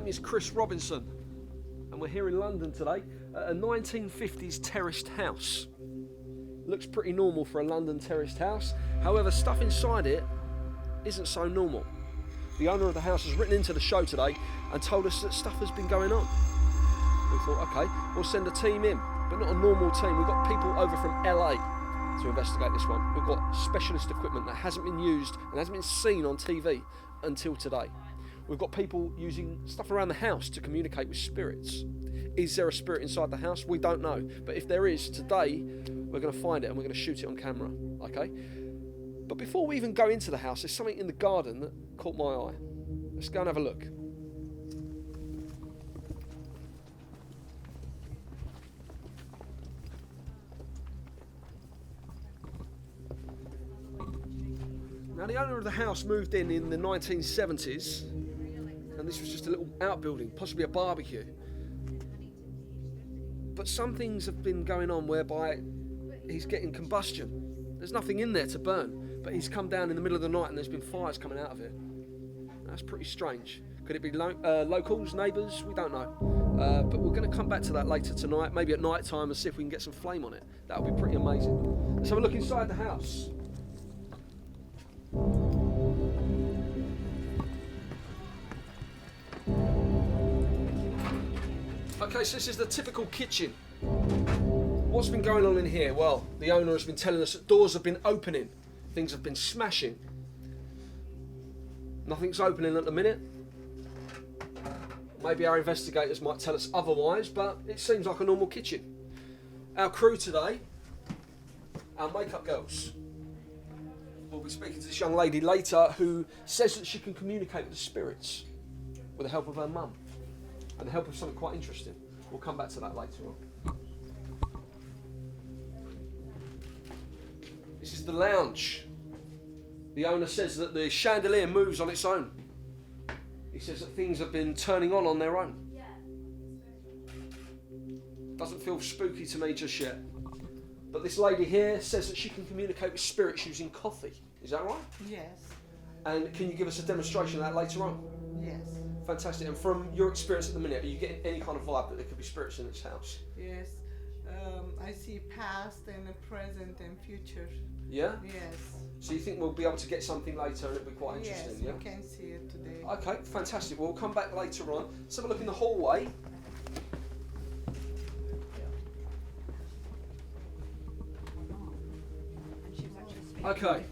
name is Chris Robinson, and we're here in London today at a 1950s terraced house. Looks pretty normal for a London terraced house, however stuff inside it isn't so normal. The owner of the house has written into the show today and told us that stuff has been going on. We thought, okay, we'll send a team in, but not a normal team. We've got people over from LA to investigate this one. We've got specialist equipment that hasn't been used and hasn't been seen on TV until today. We've got people using stuff around the house to communicate with spirits. Is there a spirit inside the house? We don't know. But if there is, today we're going to find it and we're going to shoot it on camera. Okay? But before we even go into the house, there's something in the garden that caught my eye. Let's go and have a look. Now, the owner of the house moved in the 1970s, and this was just a little outbuilding, possibly a barbecue. But some things have been going on whereby he's getting combustion. There's nothing in there to burn, but he's come down in the middle of the night and there's been fires coming out of it. That's pretty strange. Could it be locals, neighbours? We don't know. But we're going to come back to that later tonight, maybe at night time, and see if we can get some flame on it. That would be pretty amazing. Let's have a look inside the house. Okay, so this is the typical kitchen. What's been going on in here? Well, the owner has been telling us that doors have been opening, things have been smashing. Nothing's opening at the minute. Maybe our investigators might tell us otherwise, but it seems like a normal kitchen. Our crew today, our makeup girls. We'll be speaking to this young lady later who says that she can communicate with the spirits with the help of her mum and the help of something quite interesting. We'll come back to that later on. This is the lounge. The owner says that the chandelier moves on its own. He says that things have been turning on their own. Doesn't feel spooky to me just yet. But this lady here says that she can communicate with spirits using coffee. Is that right? Yes. And can you give us a demonstration of that later on? Yes. Fantastic. And from your experience at the minute, are you getting any kind of vibe that there could be spirits in this house? Yes. I see past and present and future. Yeah? Yes. So you think we'll be able to get something later and it'll be quite interesting, yes, yeah? we can see it today. Okay, fantastic. We'll come back later on. Let's have a look in the hallway. Okay.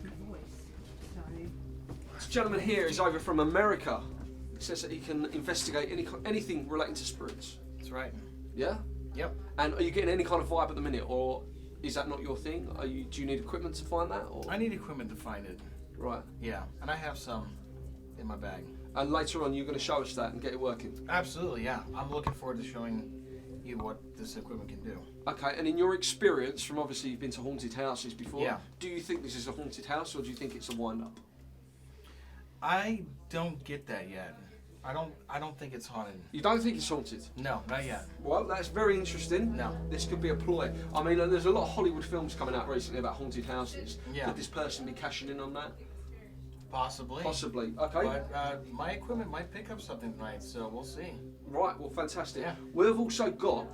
This gentleman here is over from America. He says that he can investigate anything relating to spirits. That's right. Yeah? Yep. And are you getting any kind of vibe at the minute, or is that not your thing? Do you need equipment to find that? Or? I need equipment to find it. Right. Yeah, and I have some in my bag. And later on you're going to show us that and get it working? Absolutely, yeah. I'm looking forward to showing you what this equipment can do. Okay, and in your experience, from obviously you've been to haunted houses before, yeah. Do you think this is a haunted house or do you think it's a wind-up? I don't get that yet. I don't think it's haunted. You don't think it's haunted? No, not yet. Well, that's very interesting. No. This could be a ploy. I mean, there's a lot of Hollywood films coming out recently about haunted houses. Yeah. Could this person be cashing in on that? Possibly. Possibly, okay. But my equipment might pick up something tonight, so we'll see. Right, well, fantastic. Yeah. We've also got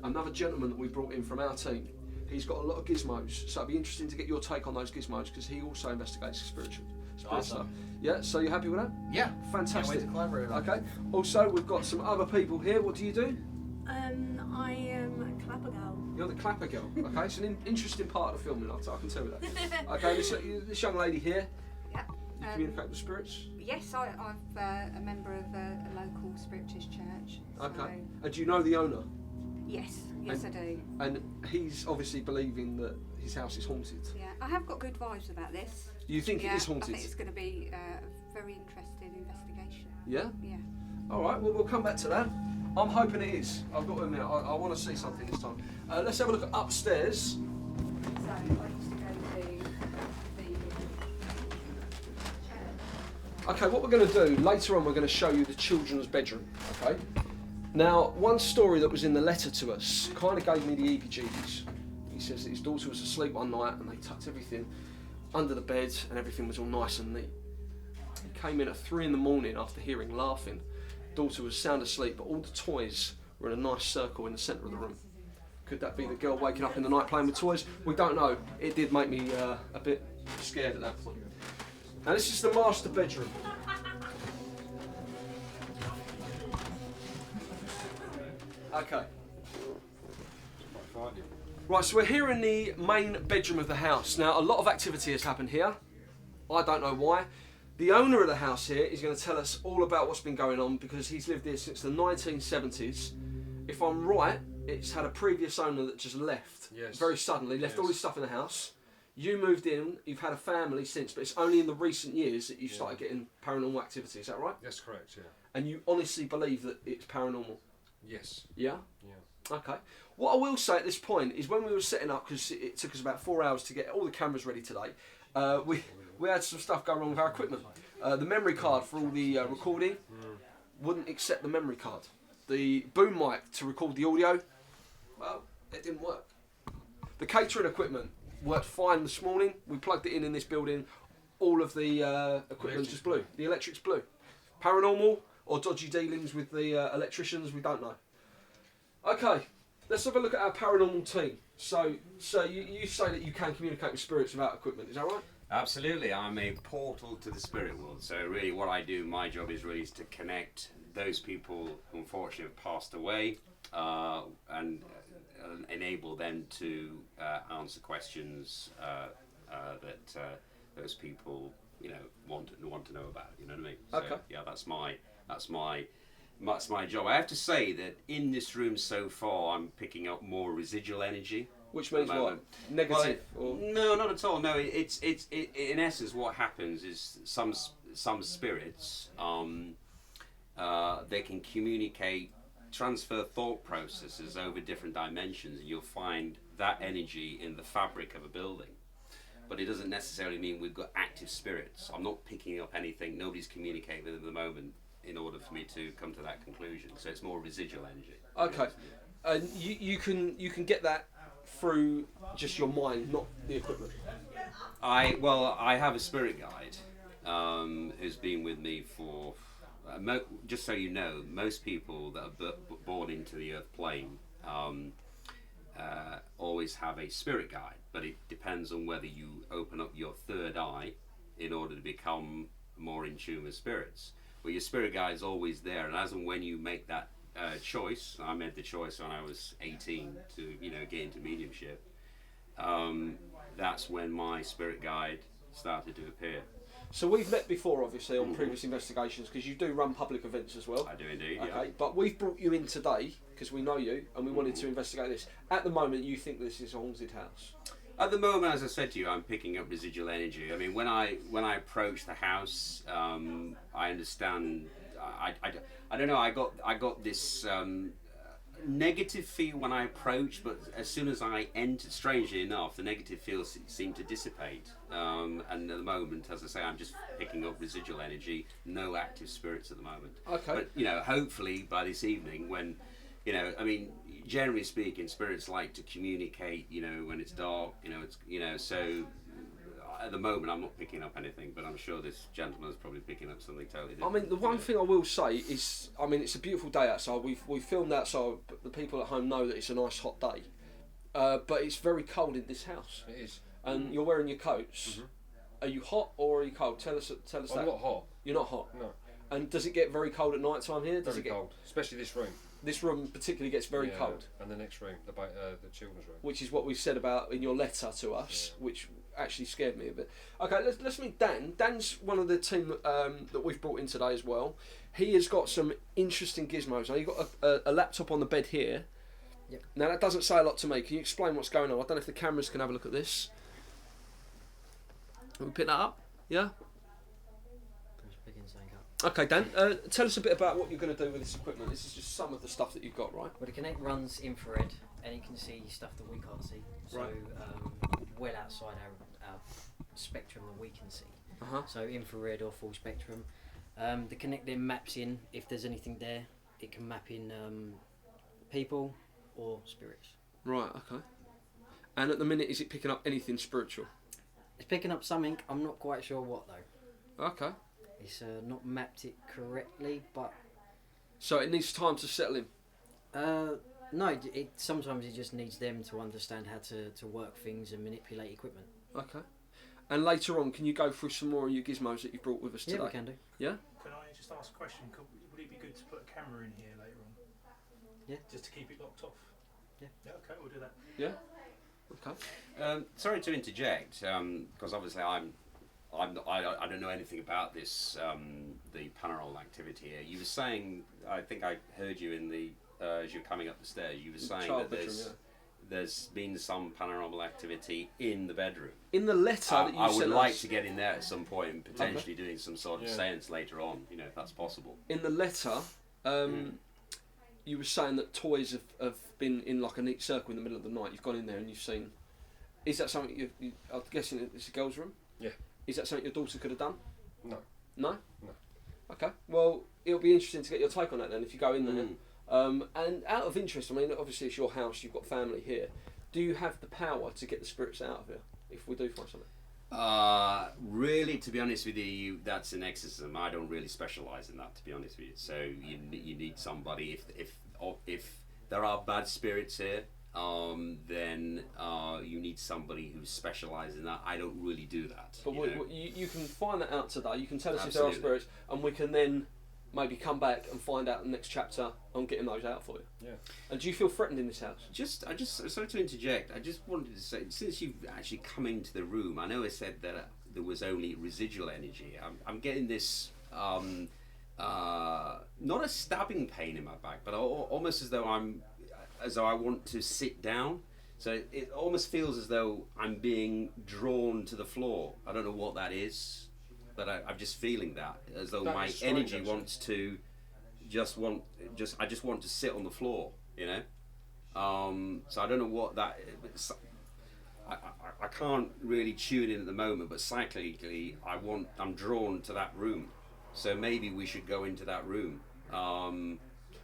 another gentleman that we brought in from our team. He's got a lot of gizmos, so it'd be interesting to get your take on those gizmos because he also investigates spiritual stuff. Awesome. Yeah, so you happy with that? Yeah. Fantastic. Can't wait to collaborate on it. Okay. Also, we've got some other people here. What do you do? I am a clapper girl. You're the clapper girl. Okay, it's an interesting part of the filming. I can tell you that. Okay, this young lady here. Yeah. You communicate with spirits? Yes, I'm a member of a local spiritist church. Okay. So And do you know the owner? yes, I do. And he's obviously believing that his house is haunted. Yeah, I have got good vibes about this. You think it is haunted? I think it's going to be a very interesting investigation. Yeah? Yeah. All right, well, we'll come back to that. I'm hoping it is. I've got to admit, I want to see something this time. Let's have a look at upstairs. So I used to go to the Okay, what we're going to do, later on we're going to show you the children's bedroom, okay? Now, one story that was in the letter to us kind of gave me the heebie-jeebies. He says that his daughter was asleep one night and they tucked everything under the bed and everything was all nice and neat. He came in at 3 in the morning after hearing laughing daughter was sound asleep, but all the toys were in a nice circle in the centre of the room. Could that be the girl waking up in the night playing with toys? We don't know. It did make me a bit scared at that point. Now this is the master bedroom. Okay. Right, so we're here in the main bedroom of the house. Now, a lot of activity has happened here. I don't know why. The owner of the house here is going to tell us all about what's been going on because he's lived here since the 1970s. If I'm right, it's had a previous owner that just left. Yes. Very suddenly, left all his stuff in the house. You moved in, you've had a family since, but it's only in the recent years that you started getting paranormal activity, is that right? That's correct, yeah. And you honestly believe that it's paranormal? Yes. Yeah? Yeah. Okay. What I will say at this point is when we were setting up, because it took us about 4 hours to get all the cameras ready today, we had some stuff going wrong with our equipment. The memory card for all the recording wouldn't accept the memory card. The boom mic to record the audio, well, it didn't work. The catering equipment worked fine this morning. We plugged it in this building. All of the equipment just blew. The electrics blew. Paranormal or dodgy dealings with the electricians, we don't know. Okay, let's have a look at our paranormal team. So you say that you can communicate with spirits without equipment, is that right? Absolutely, I'm a portal to the spirit world. So really what I do, my job is really to connect those people who unfortunately have passed away and enable them to answer questions that those people, want to know about. You know what I mean? So, Okay. yeah, that's my job. I have to say that in this room so far, I'm picking up more residual energy. Which means At the what? moment. Negative? Well, or... No, not at all. No, it's in essence what happens is some spirits they can communicate, transfer thought processes over different dimensions, and you'll find that energy in the fabric of a building. But it doesn't necessarily mean we've got active spirits. I'm not picking up anything. Nobody's communicating with them at the moment in order for me to come to that conclusion. So it's more residual energy. Okay. And you can get that through just your mind, not the equipment. I have a spirit guide who's been with me for just so you know, most people that are born into the earth plane always have a spirit guide, but it depends on whether you open up your third eye in order to become more in tune with spirits. But your spirit guide is always there, and as and when you make that choice, I made the choice when I was 18 to get into mediumship. That's when my spirit guide started to appear. So we've met before, obviously, on previous investigations, because you do run public events as well. I do indeed. Okay, Yeah. but we've brought you in today because we know you and we wanted to investigate this. At the moment, you think this is a haunted house? At the moment, as I said to you, I'm picking up residual energy. I mean, when I approach the house, I understand. I don't know. I got this negative feel when I approached, but as soon as I entered, strangely enough, the negative feels seemed to dissipate. And at the moment, as I say, I'm just picking up residual energy. No active spirits at the moment. Okay. But hopefully by this evening, when I mean, generally speaking, spirits like to communicate. When it's dark. So. At the moment, I'm not picking up anything, but I'm sure this gentleman is probably picking up something totally different. I mean, the one thing I will say is, it's a beautiful day outside. We filmed outside, but the people at home know that it's a nice hot day. But it's very cold in this house. It is. And you're wearing your coats. Are you hot or are you cold? Tell us that. I'm not hot. You're not hot? No. And does it get very cold at night time here? Does Very it get cold, especially this room. This room particularly gets very Yeah, cold. And the next room, the children's room. Which is what we said about in your letter to us, which actually scared me a bit. Okay, let's meet Dan. Dan's one of the team that we've brought in today as well. He has got some interesting gizmos. Now, you've got a laptop on the bed here. Yep. Now, that doesn't say a lot to me. Can you explain what's going on? I don't know if the cameras can have a look at this. Can we pick that up? Yeah? Okay, Dan, tell us a bit about what you're going to do with this equipment. This is just some of the stuff that you've got, right? Well, the Connect runs infrared, and you can see stuff that we can't see. So, Right. well outside our spectrum that we can see. Uh-huh. So, infrared or full spectrum. The Connect then maps in, if there's anything there, it can map in people or spirits. Right, okay. And at the minute, is it picking up anything spiritual? It's picking up something, I'm not quite sure what though. Okay. It's not mapped it correctly, but So it needs time to settle in. No, sometimes it just needs them to understand how to work things and manipulate equipment. Okay. And later on, can you go through some more of your gizmos that you brought with us today? Yeah, we can do. Yeah? Can I just ask a question? Would it be good to put a camera in here later on? Yeah. Just to keep it locked off? Yeah. Yeah, okay, we'll do that. Yeah? Okay. Sorry to interject, because obviously I don't know anything about this, the paranormal activity here. You were saying, I think I heard you in the as you're coming up the stairs. You were saying Child that bedroom, there's been some paranormal activity in the bedroom. In the letter that you I sent would like us, to get in there at some point and potentially doing some sort of seance later on, if that's possible. in the letter, you were saying that toys have been in like a neat circle in the middle of the night. You've gone in there and you've seen. Is that something I'm guessing it's a girl's room? Yeah. Is that something your daughter could have done? No. No? No. Okay. Well, it'll be interesting to get your take on that then if you go in there. And out of interest, I mean, obviously it's your house, you've got family here. Do you have the power to get the spirits out of here if we do find something? Really, to be honest with you, that's an exorcism. I don't really specialise in that, to be honest with you. So you need somebody. If there are bad spirits here, then you need somebody who specialises in that. I don't really do that. But you can find that out today. You can tell us Absolutely. if there are spirits, and we can then maybe come back and find out the next chapter on getting those out for you. Yeah. And do you feel threatened in this house? Sorry to interject. I just wanted to say, since you've actually come into the room, I know I said that there was only residual energy. I'm getting this, not a stabbing pain in my back, but almost as though I want to sit down. So it almost feels as though I'm being drawn to the floor. I don't know what that is, but I'm just feeling that, as though That my is strange, energy actually. wants to I just want to sit on the floor, So I don't know what that is. I can't really tune in at the moment, but psychically I'm drawn to that room. So maybe we should go into that room. Well,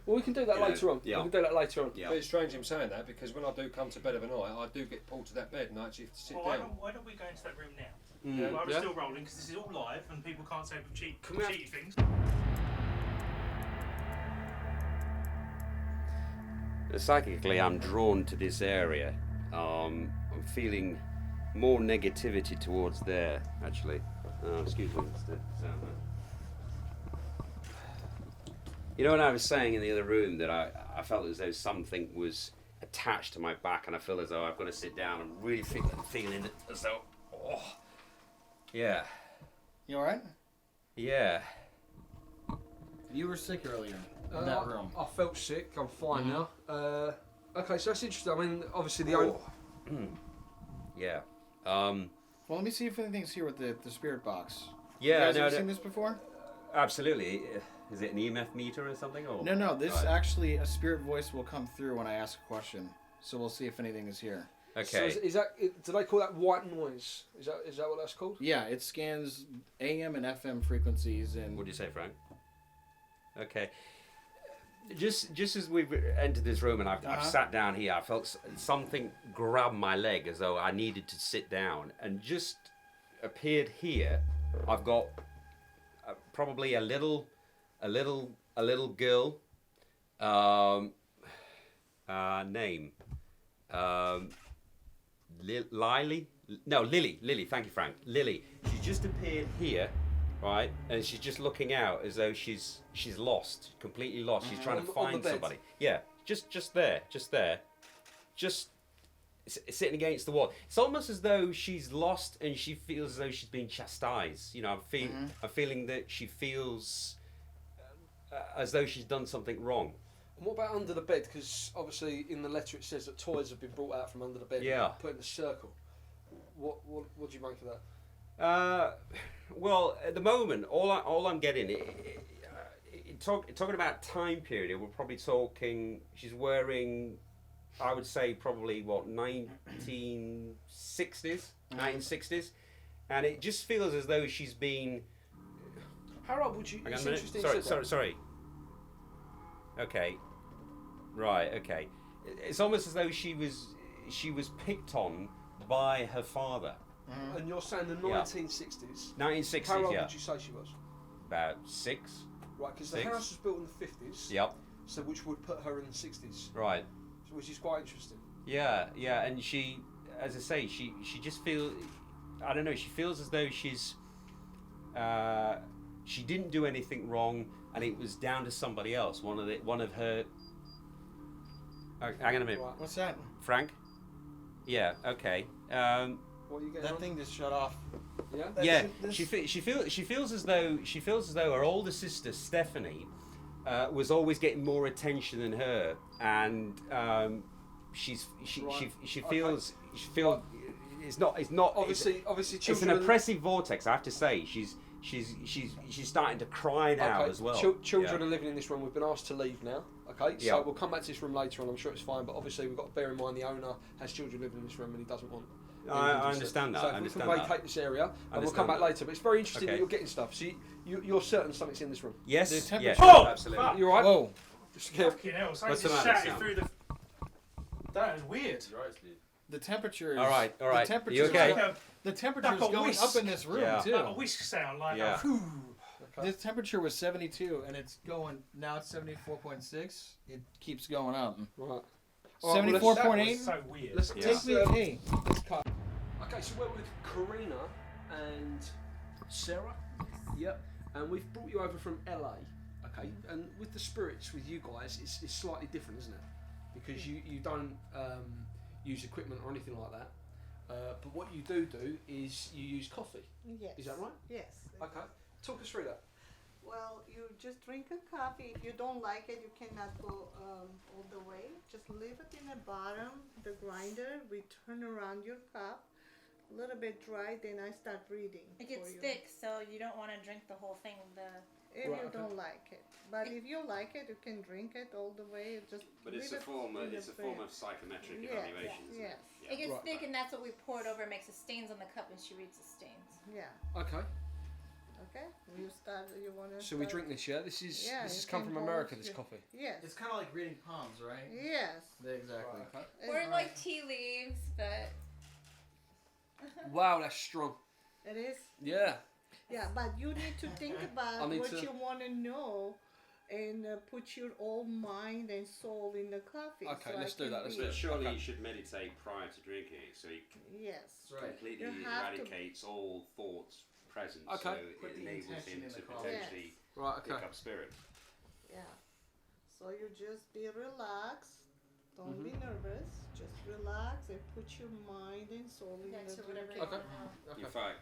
we can do that later on. Yeah. We can do that later on. Yeah. But it's strange him saying that, because when I do come to bed of a night, I do get pulled to that bed and I actually have to sit Well, down. why don't we go into that room now? Mm. While we're Yeah. still rolling, because this is all live and people can't say we've we have- cheated things. Psychically, I'm drawn to this area. I'm feeling more negativity towards there, actually. Excuse me, Mr. Salmon. You know what I was saying in the other room, that I felt as though something was attached to my back, and I feel as though I've got to sit down. I'm really feeling it as though, yeah, You alright? yeah. You were sick earlier in that room. I felt sick. I'm fine now. Okay, so that's interesting. I mean, obviously the Yeah. Well, let me see if anything's here with the spirit box. Yeah, You guys no, ever no, seen this before? absolutely. Is it an EMF meter or something? Or? No. This Right. actually, a spirit voice will come through when I ask a question. So we'll see if anything is here. Okay. So is that? Do they call that white noise? Is that what that's called? Yeah, it scans AM and FM frequencies and. What do you say, Frank? Okay. Just as we've entered this room and I've sat down here, I felt something grab my leg as though I needed to sit down, and just appeared here. I've got probably a little girl. Name. Lily. Thank you, Frank. Lily. She just appeared here. Right, and she's just looking out as though she's lost, completely lost. She's trying to On the find bed? somebody. Yeah, just there, just sitting against the wall. It's almost as though she's lost and she feels as though she's being chastised. I'm feeling that she feels as though she's done something wrong. And what about under the bed? Because obviously in the letter it says that toys have been brought out from under the bed. Yeah. And put in a circle. What do you make of that? Well, at the moment, all I'm getting, talking about time period, we're probably talking. She's wearing, I would say, probably 1960s, and it just feels as though she's been. How old would you? Hang on It's a minute. interesting. Sorry. Okay. Right. Okay. It's almost as though she was picked on by her father. And you're saying the Yeah. 1960s. 1960s. How old Yeah. would you say she was? About 6. Right, because the Six. house was built in the 50s. Yep. So which would put her in the 60s. Right. So, which is quite interesting. Yeah, and she, as I say, she just feels, I don't know, she feels as though she's, she didn't do anything wrong, and it was down to somebody else. One of her. Oh, hang on a minute, Right. What's that? Frank. Yeah. Okay. What are you getting That on? thing just shut off. Yeah. Yeah. This- She feels as though her older sister Stephanie was always getting more attention than her, and she feels it's not Obviously, it's an children. oppressive vortex. I have to say, she's starting to cry now as well. Children Yeah. are living in this room. We've been asked to leave now. Okay, Yeah. so we'll come back to this room later, and I'm sure it's fine. But obviously, we've got to bear in mind the owner has children living in this room, and he doesn't want. I understand that. So I if understand we that. can vacate this area, and we'll Understand come back that. later. But it's very interesting Okay. that you're getting stuff. So you're certain something's in this room. Yes. The Yes. temperature- Oh, Absolutely. fuck. You all right? Whoa. Just care. Fucking hell, something What's the just matter, shouted Sam? through the... That is weird. The temperature is. All right. The temperature You okay? Like The temperature is Like a going whisk. up in this room Yeah. too. a whisk sound, like Yeah. a whew. The temperature was 72, and it's going now. It's 74.6. It keeps going up. Right. 74.8. That was so weird. Let's Yeah. Take me. Hey. let's cut. Okay, so we're with Karina and Sarah. Yep. And we've brought you over from LA. Okay. And with the spirits with you guys, it's slightly different, isn't it? Because you don't use equipment or anything like that. But what you do is you use coffee. Yes. Is that right? Yes. Okay. Talk us through that. Well, you just drink a coffee. If you don't like it, you cannot go all the way. Just leave it in the bottom, the grinder. We turn around your cup, a little bit dry. Then I start reading. It gets for you. thick, so you don't want to drink the whole thing. If Right, you okay. don't like it, but if you like it, you can drink it all the way. Just But leave it's a it form. in It's a the form fridge. of psychometric Yes, evaluation. isn't yes. it? It gets Right. thick, and that's what we pour it over. It makes the stains on the cup, and she reads the stains. Yeah. Okay. Okay. You start. You want to. So we drink this, yeah? This is Yeah, this you has come can from hold America. it, This yeah. coffee. Yes. It's kind of like reading palms, right? Yes. Exactly. Okay. Or like tea leaves, but Wow, that's strong. It is. Yeah. Yeah, but you need to think I about need what to- you want to know, and put your whole mind and soul in the coffee. Okay, so let's I do can that, let's read. do But surely Okay. you should meditate prior to drinking it, so it Yes. Right. completely You have to- eradicates all thoughts present. Okay. So Put it the enables intention him in to the coffee. potentially Right. pick Okay. up spirit. Yeah. So you just be relaxed. Don't Mm-hmm. be nervous. Just relax and put your mind and soul in yeah, the to whatever drinking. you Okay. want. Okay. In fact,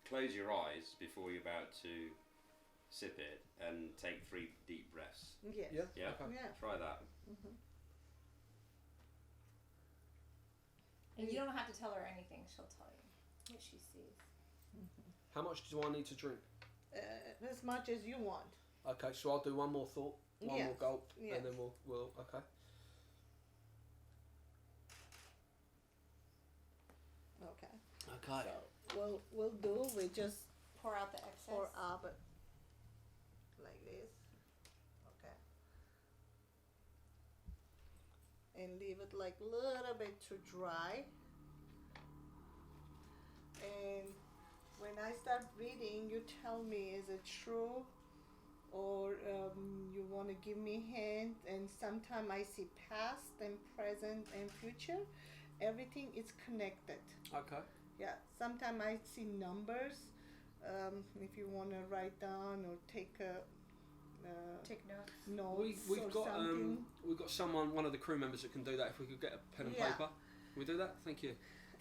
close your eyes before you're about to sip it and take 3 deep breaths. Yes. Yeah. Yeah? Okay. Yeah. Try that. And you don't have to tell her anything. She'll tell you what she sees. How much do I need to drink? As much as you want. Okay, so I'll do one more thought, one Yes. more gulp, Yes. and then we'll okay. Okay. Okay. So we'll do. We just Pour out the excess. pour up it like this. Okay. And leave it like a little bit to dry. And when I start reading, you tell me is it true, or you want to give me hint. And sometimes I see past and present and future. Everything is connected. Okay. Yeah, sometimes I see numbers. If you want to write down or take a Take notes. notes We've or got something. we've got someone, one of the crew members that can do that. If we could get a pen and Yeah. paper, can we do that? Thank you.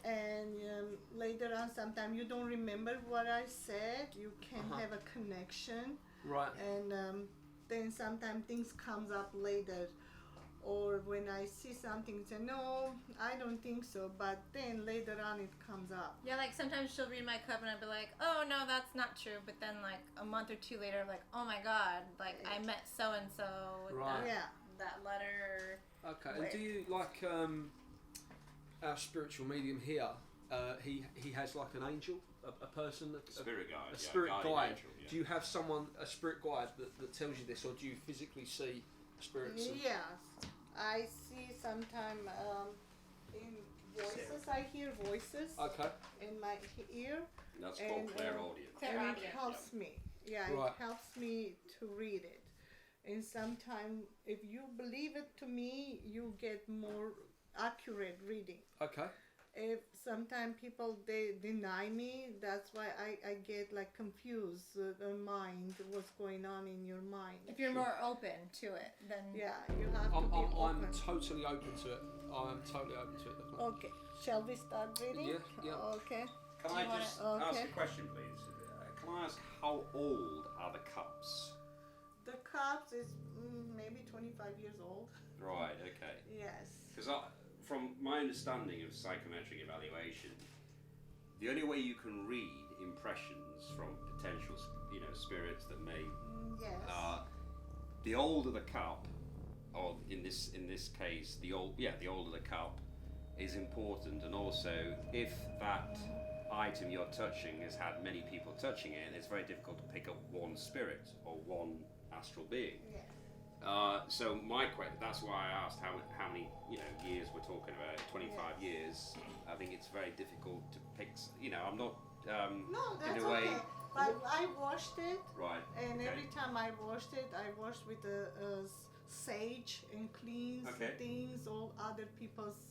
And later on, sometimes you don't remember what I said. You can Uh-huh. have a connection, Right. and then sometimes things comes up later. Or when I see something, say no, I don't think so. But then later on, it comes up. Yeah, like sometimes she'll read my cup and I'll be like, oh no, that's not true. But then like a month or two later, I'm like, oh my god, like I met so and so with Right. Yeah. that letter. Okay. And Wait. do you like our spiritual medium here? He has like an angel, a person, Spirit guide. a yeah, spirit guardian guide. angel, yeah. Do you have someone, a spirit guide that tells you this, or do you physically see spirits? and- Yes, I see sometime in voices. I hear voices Okay. in my ear, That's called and, clairaudience. and it Clairaudience. helps me. Yeah, Right. it helps me to read it. And sometimes, if you believe it to me, you get more accurate reading. Okay. If sometimes people they deny me, that's why I get like confused the mind, what's going on in your mind. If you're more open to it, then Yeah, you have to I'm, be I'm, open. I'm totally open to it. I am totally open to it. Definitely. Okay, shall we start reading? Yeah, yeah. Okay. Can Do I you wanna- just ask Okay. a question, please? Can I ask how old are the cups? The cups is maybe 25 years old. Right. Okay. Yes. Because from my understanding of psychometric evaluation, the only way you can read impressions from potential, spirits that may, Yes. the older the cup, or in this case, the older the cup, is important, and also if that item you're touching has had many people touching it, it's very difficult to pick up one spirit or one astral being. Yes. So that's why I asked how many years we're talking about. 25 years. I think it's very difficult to pick. I'm not. No, that's in a way. okay. But I washed it, Right. and okay. every time I washed it, I washed with sage and cleans Okay. things. All other people's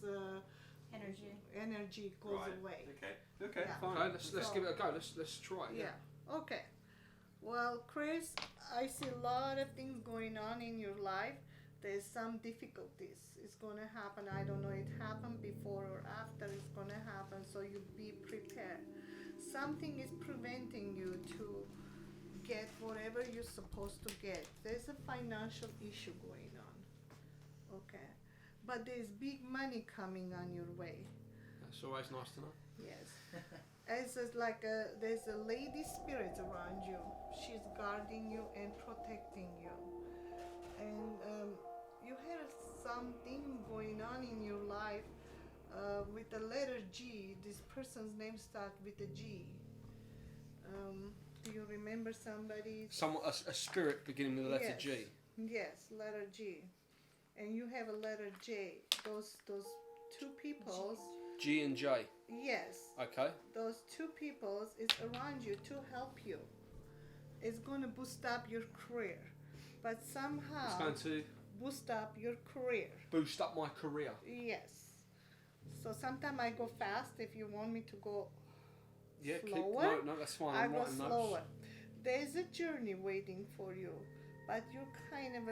energy goes Right. away. Okay. Yeah. Fine. Okay, let's So- give it a go. Let's try it. Yeah. Okay. Well, Chris, I see a lot of things going on in your life. There's some difficulties. It's gonna happen. I don't know it happened before or after it's gonna happen, so you be prepared. Something is preventing you to get whatever you're supposed to get. There's a financial issue going on. Okay. But there's big money coming on your way. That's always nice to know. Yes. It's like there's a lady spirit around you. She's guarding you and protecting you. And you have something going on in your life with the letter G. This person's name starts with a G. Do you remember somebody? A spirit beginning with the letter Yes. G. Yes, letter G. And you have a letter J. Those two peoples. G and J. Yes. Okay. Those two peoples is around you to help you. It's going to boost up your career, but somehow It's going to boost up your career. boost up my career. Yes. So sometimes I go fast. If you want me to go Yeah, slower, no, that's fine. I I'm go writing notes. slower. There's a journey waiting for you, but you're kind of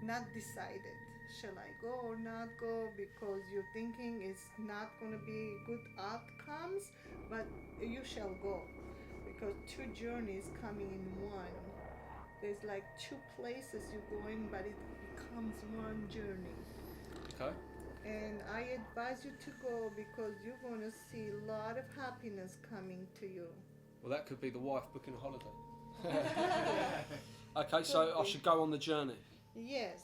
not decided. Shall I go or not go? Because you're thinking it's not going to be good outcomes, but you shall go. Because two journeys coming in one. There's like two places you're going, but it becomes one journey. Okay. And I advise you to go because you're going to see a lot of happiness coming to you. Well, that could be the wife booking a holiday. Okay, so I should go on the journey. Yes.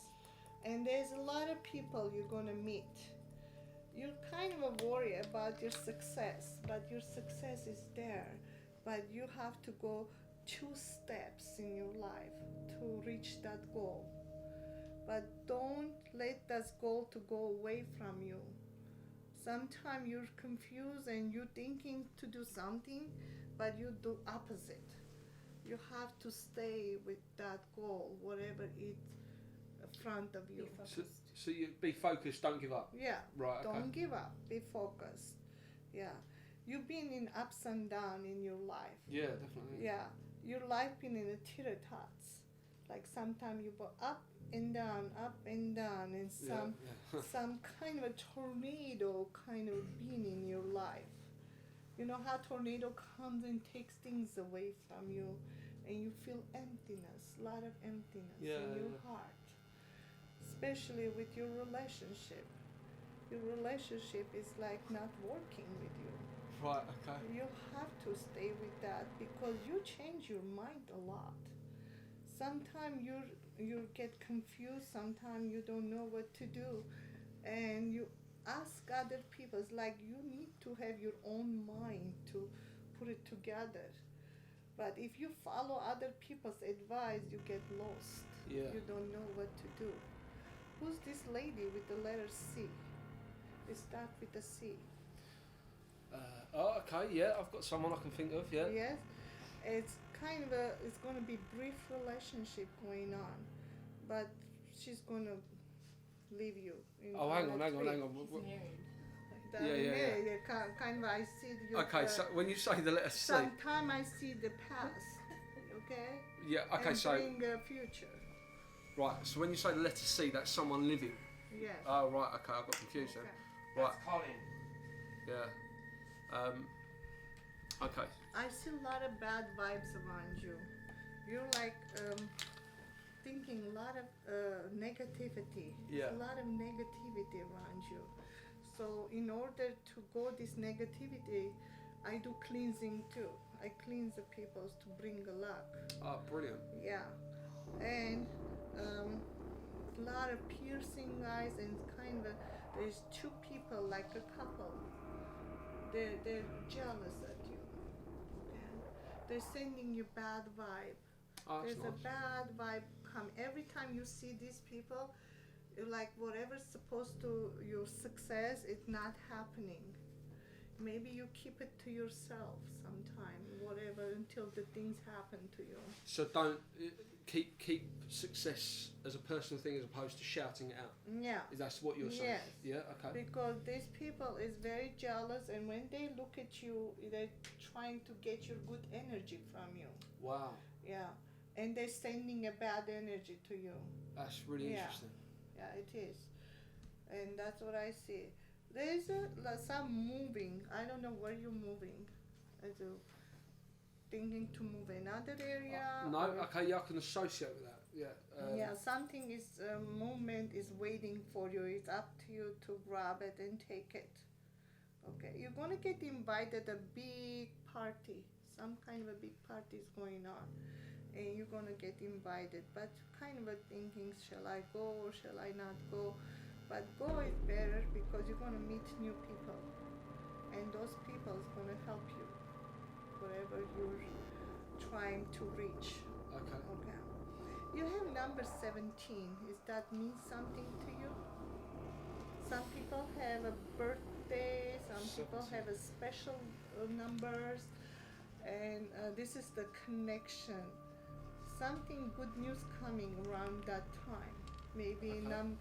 And there's a lot of people you're going to meet. You're kind of a worry about your success, but your success is there. But you have to go 2 steps in your life to reach that goal. But don't let that goal to go away from you. Sometimes you're confused and you're thinking to do something, but you do opposite. You have to stay with that goal, whatever it's in front of you. So you be focused, don't give up. Yeah. Right, okay. Don't give up. Be focused. Yeah. You've been in ups and downs in your life. Yeah, definitely. Yeah. Your life been in a teeter-tots. Like sometimes you go up and down, and some kind of a tornado kind of being in your life. You know how tornado comes and takes things away from you, and you feel emptiness, a lot of emptiness in your heart. Especially with your relationship. Your relationship is like not working with you. Right, okay. You have to stay with that because you change your mind a lot. Sometimes you get confused, sometimes you don't know what to do, and you ask other people. It's like you need to have your own mind to put it together. But if you follow other people's advice, you get lost. Yeah. You don't know what to do. Who's this lady with the letter C? It starts with a C. Oh, okay, yeah, I've got someone I can think of, yeah. Yes, it's kind of a, it's going to be brief relationship going on, but she's going to leave you. Oh, hang on. That, Yeah. Kind of, I see you. Okay, so when you say the letter C, Sometime I see the past, okay? yeah. Okay, and so bring a future. right. So when you say the letter C, that's someone living. Yes. Oh, right. Okay, I got confused then. Okay. Right. Colin. Yeah. Okay. I see a lot of bad vibes around you. You're like thinking a lot of negativity. Yeah. A lot of negativity around you. So in order to go this negativity, I do cleansing too. I cleanse the people to bring the luck. Oh, brilliant. Yeah. And a lot of piercing eyes and kind of there's two people like a couple. They're jealous at you. Okay? They're sending you bad vibe. Oh, that's There's nice. a bad vibe come every time you see these people. You're like whatever's supposed to your success, it's not happening. Maybe you keep it to yourself sometime, whatever, until the things happen to you. So don't keep success as a personal thing as opposed to shouting it out. Yeah. Is that what you're saying? Yes. Yeah. Okay. Because these people is very jealous, and when they look at you, they're trying to get your good energy from you. Wow. Yeah. And they're sending a bad energy to you. That's really Yeah. interesting. Yeah, it is. And that's what I see. There's some moving. I don't know where you're moving. I do. Thinking to move another area. No. or- Okay. Yeah, I can associate with that. Yeah. Yeah, something is movement is waiting for you. It's up to you to grab it and take it. Okay, you're gonna get invited a big party. Some kind of a big party is going on, and you're gonna get invited. But kind of a thinking, shall I go or shall I not go? But go is better because you're gonna meet new people, and those people is gonna help you, whatever you're trying to reach. Okay. Okay. You have number 17. Is that mean something to you? Some people have a birthday, some people have a special numbers, and this is the connection. Something good news coming around that time. Maybe Okay.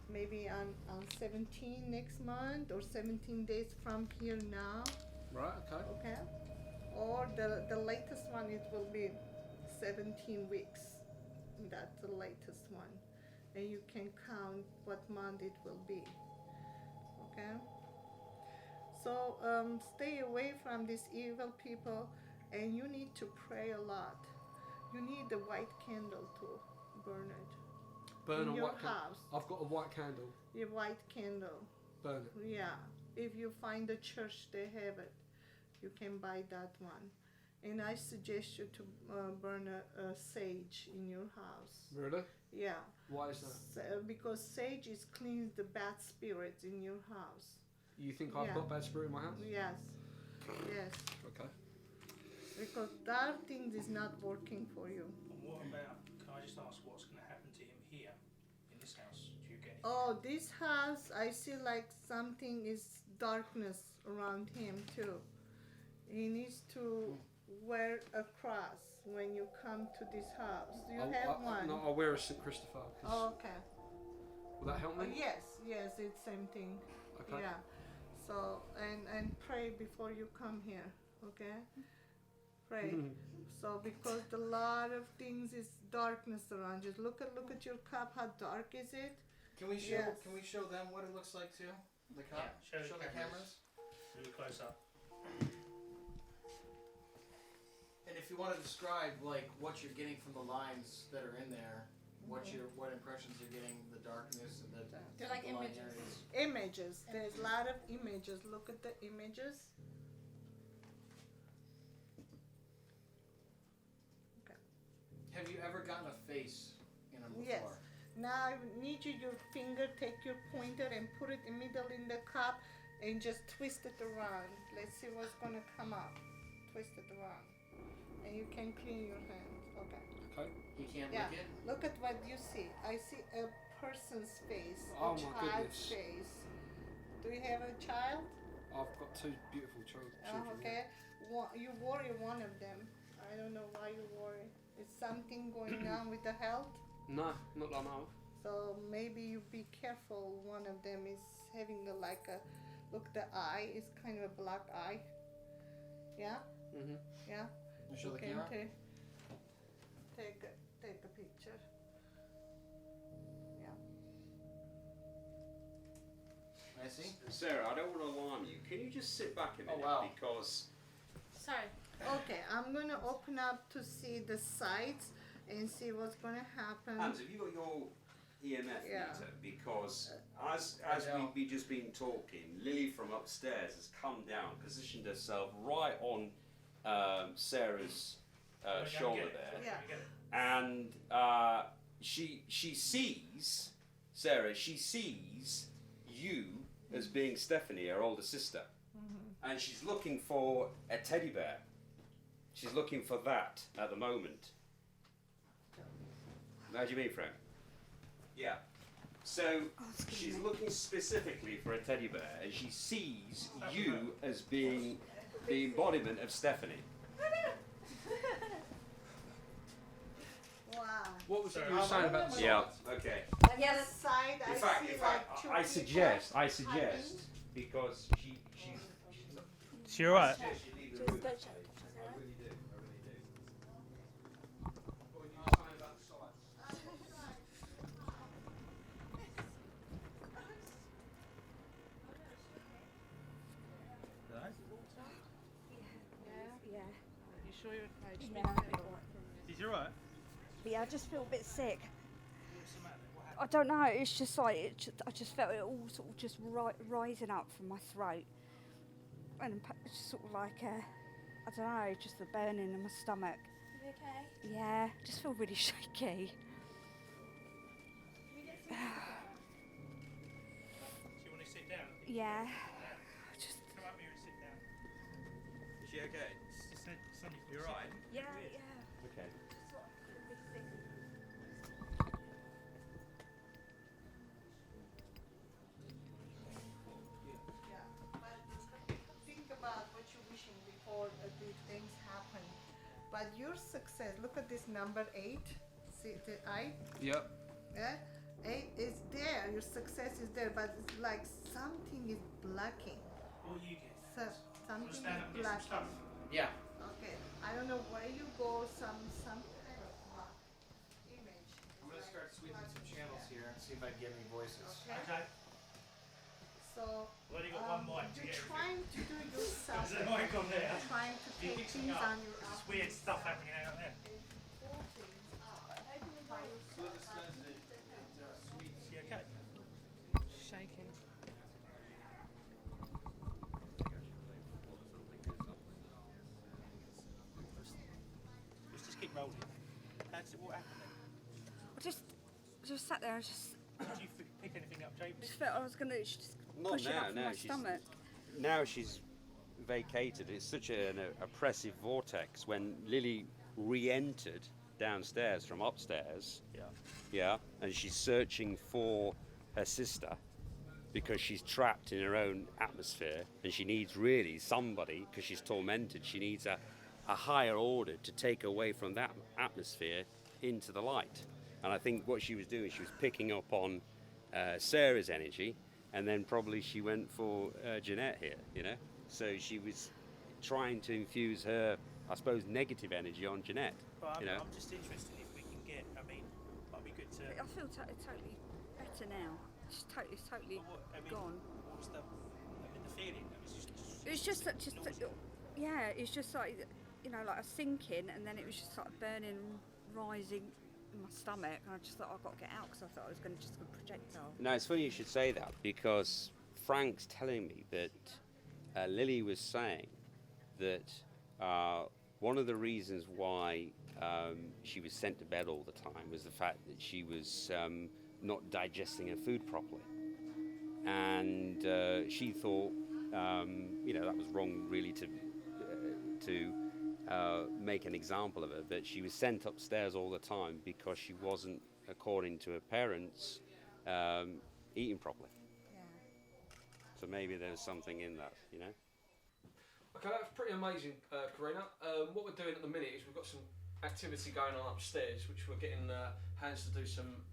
maybe on 17 next month or 17 days from here now. Right. Okay. Okay, or the latest one, it will be 17 weeks. That's the latest one, and you can count what month it will be. Okay, so stay away from these evil people, and you need to pray a lot. You need the white candle to burn it Burn in a your white candle. house. I've got a white candle. Your white candle. Burn it. Yeah, if you find a church, they have it. You can buy that one. And I suggest you to burn a sage in your house. Really? Yeah, Why is that? because sage is cleans the bad spirits in your house. You think I've Yeah. got bad spirit in my house? Yes, yes, Okay. because that thing is not working for you. And what about, can I just ask what's going to happen to him here in this house? Do you get anything? Oh, this house, I see like something is darkness around him too. He needs to wear a cross when you come to this house. Do you have one? No, I'll wear a St. Christopher. 'Cause Oh, okay. will that help me? Yes, it's same thing. Okay. Yeah. So and pray before you come here, okay? Pray. So because the lot of things is darkness around you. Look at your cup. How dark is it? Can we show? Yes. Can we show them what it looks like too? The cup. Yeah, show the the cameras. Really close up. And if you want to describe like what you're getting from the lines that are in there, what impressions you're getting, the darkness and the They're like the line images. areas. Images. There's a lot of images. Look at the images. Have you ever gotten a face in them before? Yes. Now I need you, your finger, take your pointer and put it in middle in the cup and just twist it around. Let's see what's gonna come up. Twist it around. And you can clean your hands. Okay. Okay. He can't Yeah. lick it. Look at what you see. I see a person's face, Oh a my child's goodness. face. Do you have a child? I've got two beautiful children. Okay. You worry one of them. I don't know why you worry. Is something going on with the health? No, not that I know of. So maybe you be careful. One of them is having like a look. The eye is kind of a black eye. Yeah. Mhm. Yeah. You show the Okay, camera? take a picture. Yeah. I see. Sarah, I don't want to alarm you. Can you just sit back a minute? wow. Because Sorry. Okay, I'm gonna open up to see the sides and see what's gonna happen. Hans, have you got your EMF Yeah. meter? Because as don't. we've just been talking, Lily from upstairs has come down, positioned herself right on Sarah's shoulder there, Yeah. and she sees Sarah. She sees you as being Stephanie, her older sister, and she's looking for a teddy bear. She's looking for that at the moment. How do you mean, Frank? Yeah. So she's looking specifically for a teddy bear, and she sees you as being the embodiment of Stephanie. Wow. What was it you were saying about the Yeah. sides? Okay. Yes. Side. In I fact, see like two I suggest people because she's. So you're right. I really do. I really do. What were you saying about the sides? Yeah. You sure you're okay? Yeah. Is you right? Yeah, I just feel a bit sick. What's the matter? What happened? I don't know. It's just like I just felt it all sort of just rising up from my throat, and it's just sort of like I don't know, just the burning in my stomach. You okay? Yeah, I just feel really shaky. Do you want to sit down? Yeah. Just Come up here and sit down. Is she okay? You're right. yeah. Okay. Yeah, but think about what you're wishing before these things happen. But your success, look at this number 8. See the eye? Yep. Yeah? 8 is there, your success is there, but it's like something is blocking. What you get? So, something is stand up and get some stuff. blocking. Yeah. Okay, I don't know where you go, some kind of image. I'm gonna start sweeping some channels here and see if I can get any voices. Okay. So, Well, you got one mic to you're get trying to do yourself. There's a mic on there. You're trying to You take pick things something up. on your There's own. weird stuff happening out there. Is she okay? Shaking. Let's just keep rolling. What happened then? I just sat there and just Did you pick anything up, James? felt I was gonna just Not push it now, up from no, my she's- stomach. Now she's vacated. It's such an oppressive vortex. When Lily re-entered downstairs from upstairs, yeah, and she's searching for her sister because she's trapped in her own atmosphere, and she needs really somebody, because she's tormented, she needs a higher order to take away from that atmosphere into the light. And I think what she was doing, she was picking up on Sarah's energy, and then probably she went for Jeanette here, you know. So she was trying to infuse her, I suppose, negative energy on Jeanette. But You know. I'm just interested if we can get, I mean, might be good to... I feel totally better now. It's totally But what, I mean, gone. what was the feeling? It's just that, yeah, it's just like, you know, like a sinking, and then it was just like burning, rising in my stomach, and I just thought I've got to get out because I thought I was going to just go projectile. Now it's funny you should say that, because Frank's telling me that Lily was saying that one of the reasons why she was sent to bed all the time was the fact that she was not digesting her food properly, and she thought, you know, that was wrong really to make an example of her, that she was sent upstairs all the time because she wasn't, according to her parents, eating properly. Yeah. So maybe there's something in that, you know. Okay, that's pretty amazing, Karina. What we're doing at the minute is we've got some activity going on upstairs, which we're getting Hans to do some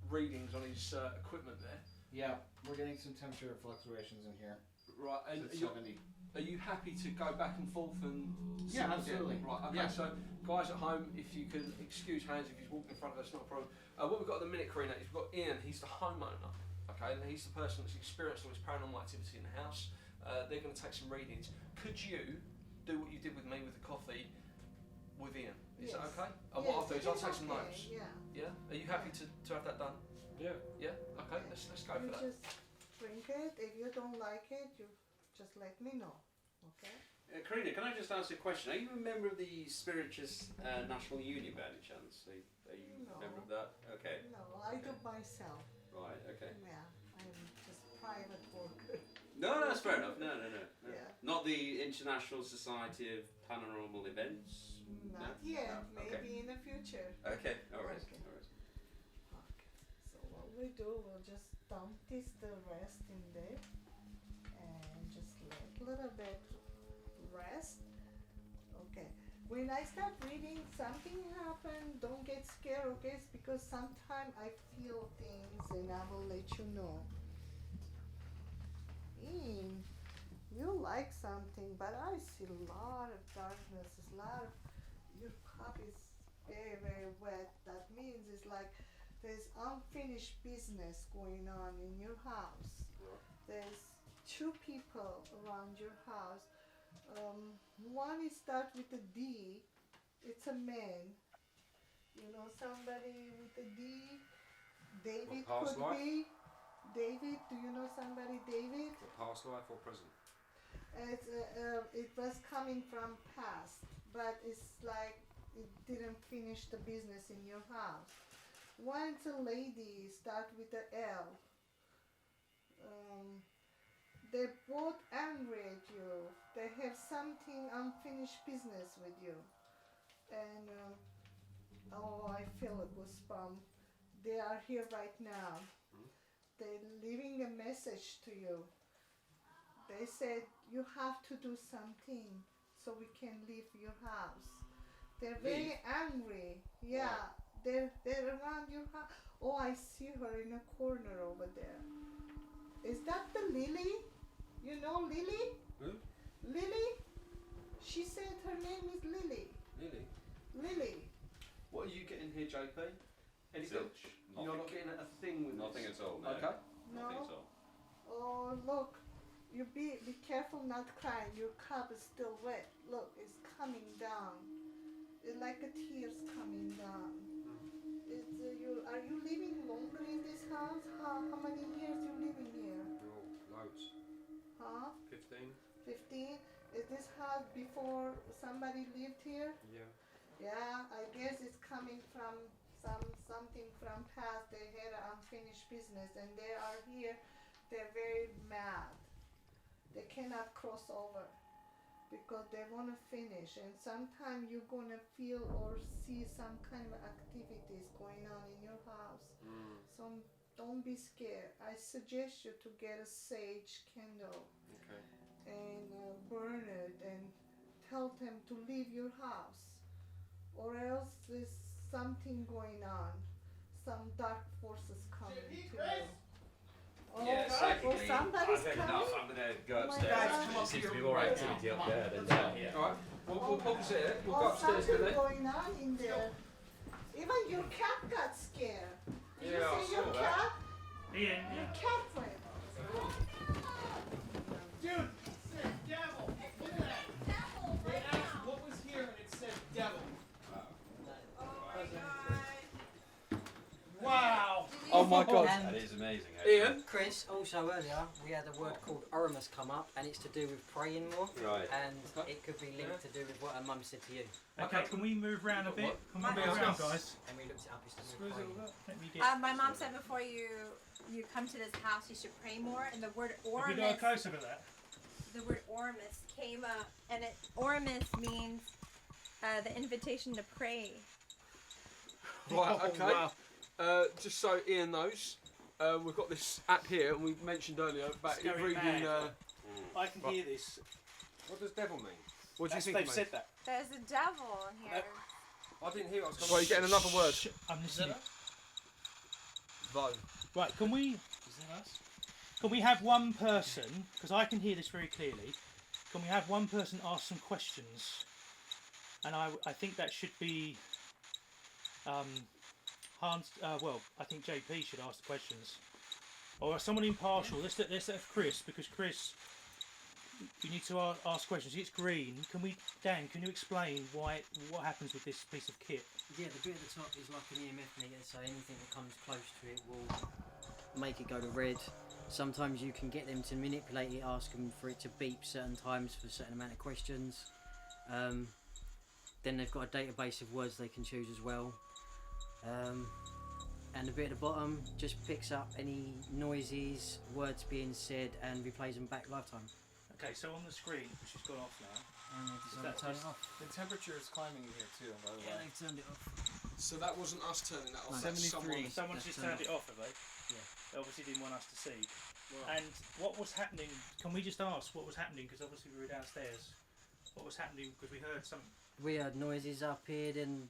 readings on his equipment there. Yeah, we're getting some temperature fluctuations in here. Right, and It's 70. are you happy to go back and forth and... Yeah, absolutely. Right, okay, Yeah. so guys at home, if you can excuse Hans if he's walking in front of us, not a problem. What we've got at the minute, Karina, is we've got Ian, he's the homeowner, okay, and he's the person that's experienced all this paranormal activity in the house. They're going to take some readings. Could you do what you did with me with the coffee with Ian? Is that okay? And what I'll do is I'll take some notes. Yeah. Yeah? Are you happy to have that done? Yeah. Yeah? Okay, let's go You for that. just drink it. If you don't like it, you just let me know. Okay? Karina, can I just ask a question? Are you a member of the Spiritus National Union by any chance? Are you No. a member of that? Okay. No, I do myself. Right, okay. Yeah, I'm just private worker. No, that's fair enough. No. Yeah. Not the International Society of Paranormal Events? Not No? yet. No, okay. Maybe in the future. Okay, alright. Okay. Okay. So what we do, we'll just dump the rest in there and just let a little bit rest. Okay. When I start reading, something happened. Don't get scared, okay? It's because sometimes I feel things and I will let you know. You like something, but I see a lot of darkness. A lot of your cup is very, very wet. That means it's like there's unfinished business going on in your house. There's two people around your house. One is start with a D. It's a man. You know somebody with a D. David Past could life? be. David, do you know somebody, David? Past life or present? It was coming from past, but it's like it didn't finish the business in your house. Once a lady start with the L, they're both angry at you. They have something unfinished business with you, and I feel a goosebump. They are here right now. They're leaving a message to you. They said you have to do something so we can leave your house. They're very angry. Yeah, they're around your house. Oh, I see her in a corner over there. Is that the Lily? You know Lily? Who? Lily? She said her name is Lily. Really? Lily. What are you getting here, JP? Anything? Zilch. You're not Nothing. getting a thing with Nothing this? at all, no. Okay. Nothing No. at all. Oh, look. You be careful not crying. Your cup is still wet. Look, it's coming down. It's like a tears coming down. It's are you living longer in this house? How many years you living here? Oh, loads. Huh? 15? 15? Is this house before somebody lived here? Yeah. Yeah, I guess it's coming from something from past. They had an unfinished business and they are here. They're very mad. They cannot cross over because they want to finish, and sometimes you're going to feel or see some kind of activities going on in your house. So don't be scared. I suggest you to get a sage candle Okay. and burn it and tell them to leave your house, or else there's something going on. Some dark forces coming to you. Oh, Yeah, psychically, somebody's I've had coming. enough. I'm going to go Oh my upstairs. God. Come There up seems to here be more right activity now. up Come there on, than let's down go. here. Alright, we'll pause it. We'll go Oh, upstairs something today. going on in there. Even your cat got scared. Did Yeah, I you see your saw that. cat? Ian, Your cat went. Dude, it said devil. Look at that. They asked what was here and it said devil. Wow. Oh my god. That is amazing. Ian? Chris, also earlier we had a word called Oramus come up, and it's to do with praying more, Right. and it could be linked to do with what her mum said to you. okay, can we move round a bit? Can we What? move round, guys? And we looked it up, it's to do with praying. Let me get. My mom said before you come to this house, you should pray more. And the word Have we got a Oramus, close up of that? the word Oramus came up, and Oramus means the invitation to pray. Right, Oh, okay. wow. Just so Ian knows, we've got this app here, and we mentioned earlier about It's going reading. bad. I can hear this. What does devil mean? What do you think, They've mate? said that. There's a devil in here. I didn't hear what I was coming. Well, you're getting another word. I'm listening. Vo. Right, can we? Is that us? Can we have one person? Because I can hear this very clearly. Can we have one person ask some questions? And I think that should be. Hans. Well, I think JP should ask the questions, or someone impartial. Let's have Chris, because Chris, you need to ask questions. It's green. Dan? Can you explain what happens with this piece of kit? Yeah, the bit at the top is like an EMF meter, so anything that comes close to it will make it go to red. Sometimes you can get them to manipulate it, ask them for it to beep certain times for a certain amount of questions. Then they've got a database of words they can choose as well. And the bit at the bottom just picks up any noises, words being said, and replays them back lifetime. Okay, so on the screen, which has gone off now. Turn it off. The temperature is climbing in here too, by the Yeah, way. they've turned it off. So that wasn't us turning that off. No. That's 73. Someone's That's just turned turned it off, have they? Yeah. They obviously didn't want us to see. And what was happening? Can we just ask what was happening? Because obviously we were downstairs. What was happening? Because we heard some. We heard noises up here, and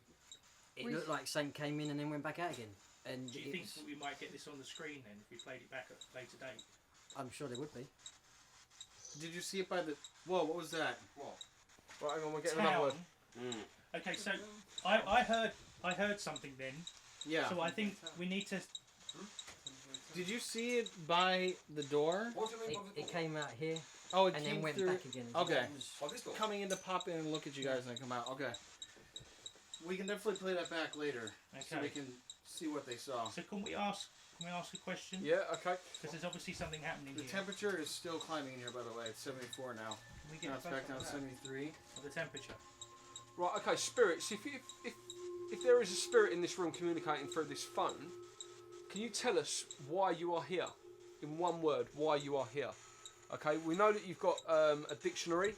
it looked like something came in and then went back out again. And Do you think that we might get this on the screen then if we played it back at a later date? I'm sure there would be. Did you see it by the? Whoa! What was that? What? Right, hang on, we're getting another word. Okay, so I heard something then. Yeah. So I think we need to. Did you see it by the door? What do you mean by the It door? came out here Oh, it and came then went through. back again. Okay. It was- Oh, this door. Coming in to pop in and look at you guys and come out. Okay. We can definitely play that back later, so Okay. we can see what they saw. So can we ask a question? Yeah, okay. Because there's obviously something happening The here. temperature is still climbing in here, by the way. It's 74 now. Can we get Now it's back down to 73. of the temperature. Right, okay, spirits. If there is a spirit in this room communicating through this phone, can you tell us why you are here? In one word, why you are here. Okay, we know that you've got a dictionary.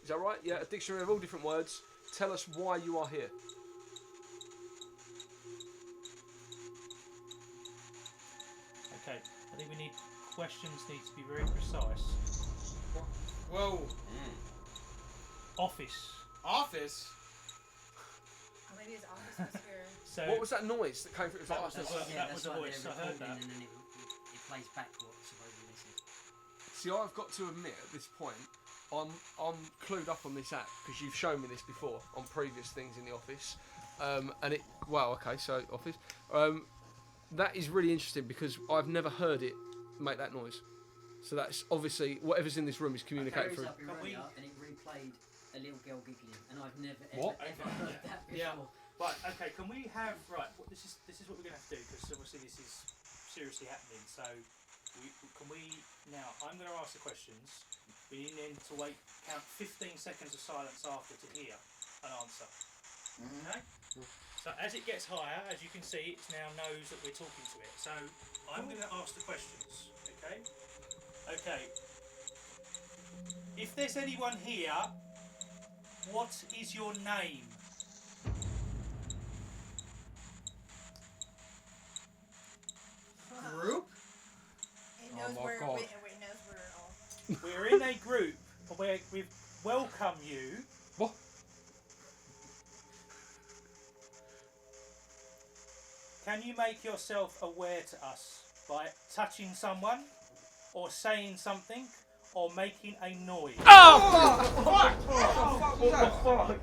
Is that right? Yeah, a dictionary of all different words. Tell us why you are here. Okay, I think we need questions need to be very precise. Whoa! Office. Office? Maybe his office was here. So What was that noise that came through? It was That like, was the That's, voice. yeah, That that's was the why voice. they're I heard recording that. and then it plays back what supposedly they said. see, I've got to admit at this point, I'm clued up on this app because you've shown me this before on previous things in the office, and it. Wow. Okay, so office. That is really interesting because I've never heard it make that noise. So that's obviously whatever's in this room is communicating through. Up Can we- earlier and it replayed a little girl giggling, and I've never What? ever heard that before. Yeah. Right. Okay. Can we have This is what we're going to have to do because obviously this is seriously happening. So can we now? I'm going to ask the questions. We need then to count 15 seconds of silence after to hear an answer. Okay. So as it gets higher, as you can see, it now knows that we're talking to it. So I'm going to ask the questions. Okay. Okay. If there's anyone here, what is your name? Group? It knows my where God. it knows we're all. We're in a group where we've welcomed you. What? Can you make yourself aware to us by touching someone, or saying something, or making a noise? What the fuck?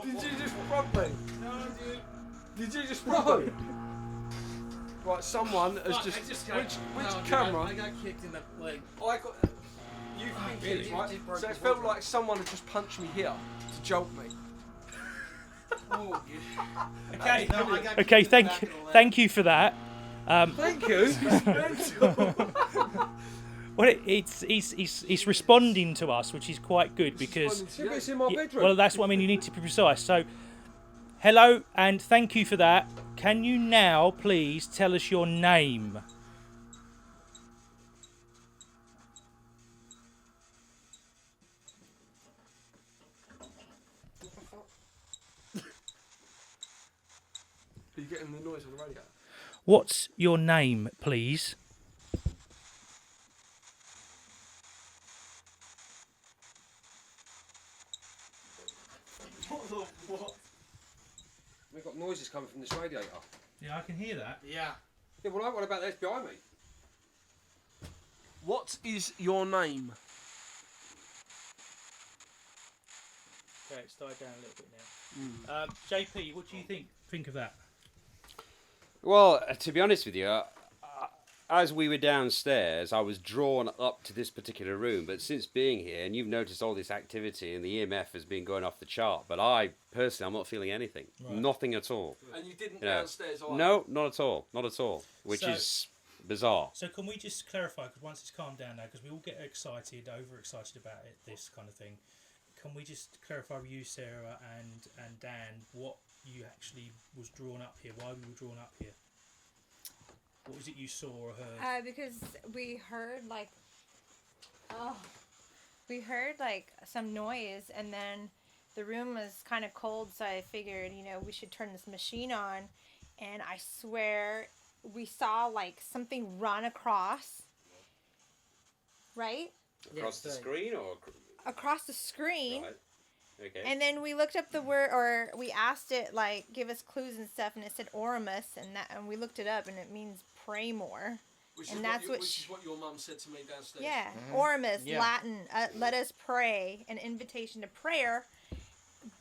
Did you just rob me? No, dude. Did you just rob me? Right, someone has Fuck, just. I just got, which no, dude, camera? I got kicked in the leg. I got. You think it is, right? So it felt like someone had just punched me here to jolt me. Oh, Okay. no, I got Okay. kicked in the Thank back of the leg. thank you for that. Thank you. Well, it's responding to us, which is quite good because. It's in my Yeah, bedroom. well, that's what I mean. You need to be precise. So, hello and thank you for that. Can you now please tell us your name? Are you getting the noise on the radio? What's your name, please? What? We've got noises coming from this radiator. Yeah, I can hear that. Yeah. Yeah, well, what about this behind me? What is your name? Okay, it's died down a little bit now. JP, what do you think of that? Well, to be honest with you, as we were downstairs, I was drawn up to this particular room. But since being here, and you've noticed all this activity, and the EMF has been going off the chart. But I personally, I'm not feeling anything. Right. Nothing at all. And you didn't You know, downstairs either? No, not at all. Not at all. Which So- is bizarre. So can we just clarify, because once it's calmed down now, because we all get excited, overexcited about it, this kind of thing. Can we just clarify with you, Sarah and Dan, what you actually was drawn up here? Why we were drawn up here? What was it you saw or heard? Because we heard like some noise, and then the room was kind of cold, so I figured, we should turn this machine on, and I swear we saw like something run across, right? Across the screen or Across the screen. right? Okay. And then we looked up the word, or we asked it, like, give us clues and stuff, and it said Oramus, and we looked it up, and it means pray more. Which And is that's which what is what your mum said to me downstairs. Yeah, Oramus, Yeah. Latin, let us pray, an invitation to prayer.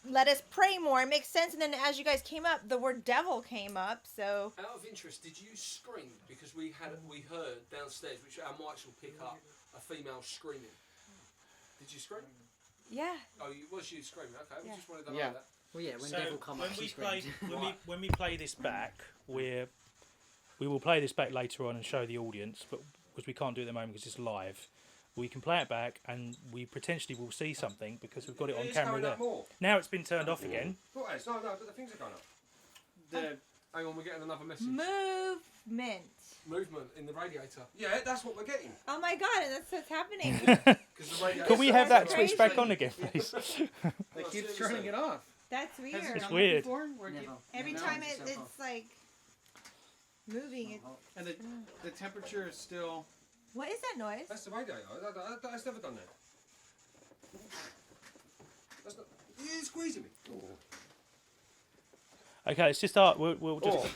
Let us pray more. It makes sense. And then as you guys came up, the word devil came up, so... Out of interest, did you scream? Because we heard downstairs, which our mics will pick up, a female screaming. Did you scream? Yeah. Oh, was you screaming? Okay, Yeah. we just wanted to know Yeah. that. Well, yeah, when So devil come when up, we she play screamed. when we play this back, we will play this back later on and show the audience, but because we can't do it at the moment because it's live, we can play it back and we potentially will see something because we've got it on It's camera going there. up more. Now it's been turned off again. What else? No, but the things are going up. Hang on, we're getting another message. Movement. Movement in the radiator. Yeah, that's what we're getting. Oh my god, and that's what's happening. Because the radiator. Can we have that That's switch back crazy. on again, please? They keep turning it off. That's weird. It's weird. Never. Every No, time it's it's off. like moving. It, And the temperature is still. what is that noise? That's the radiator. That's never done that. That's not. You're squeezing me. Okay, let's just start. We'll just.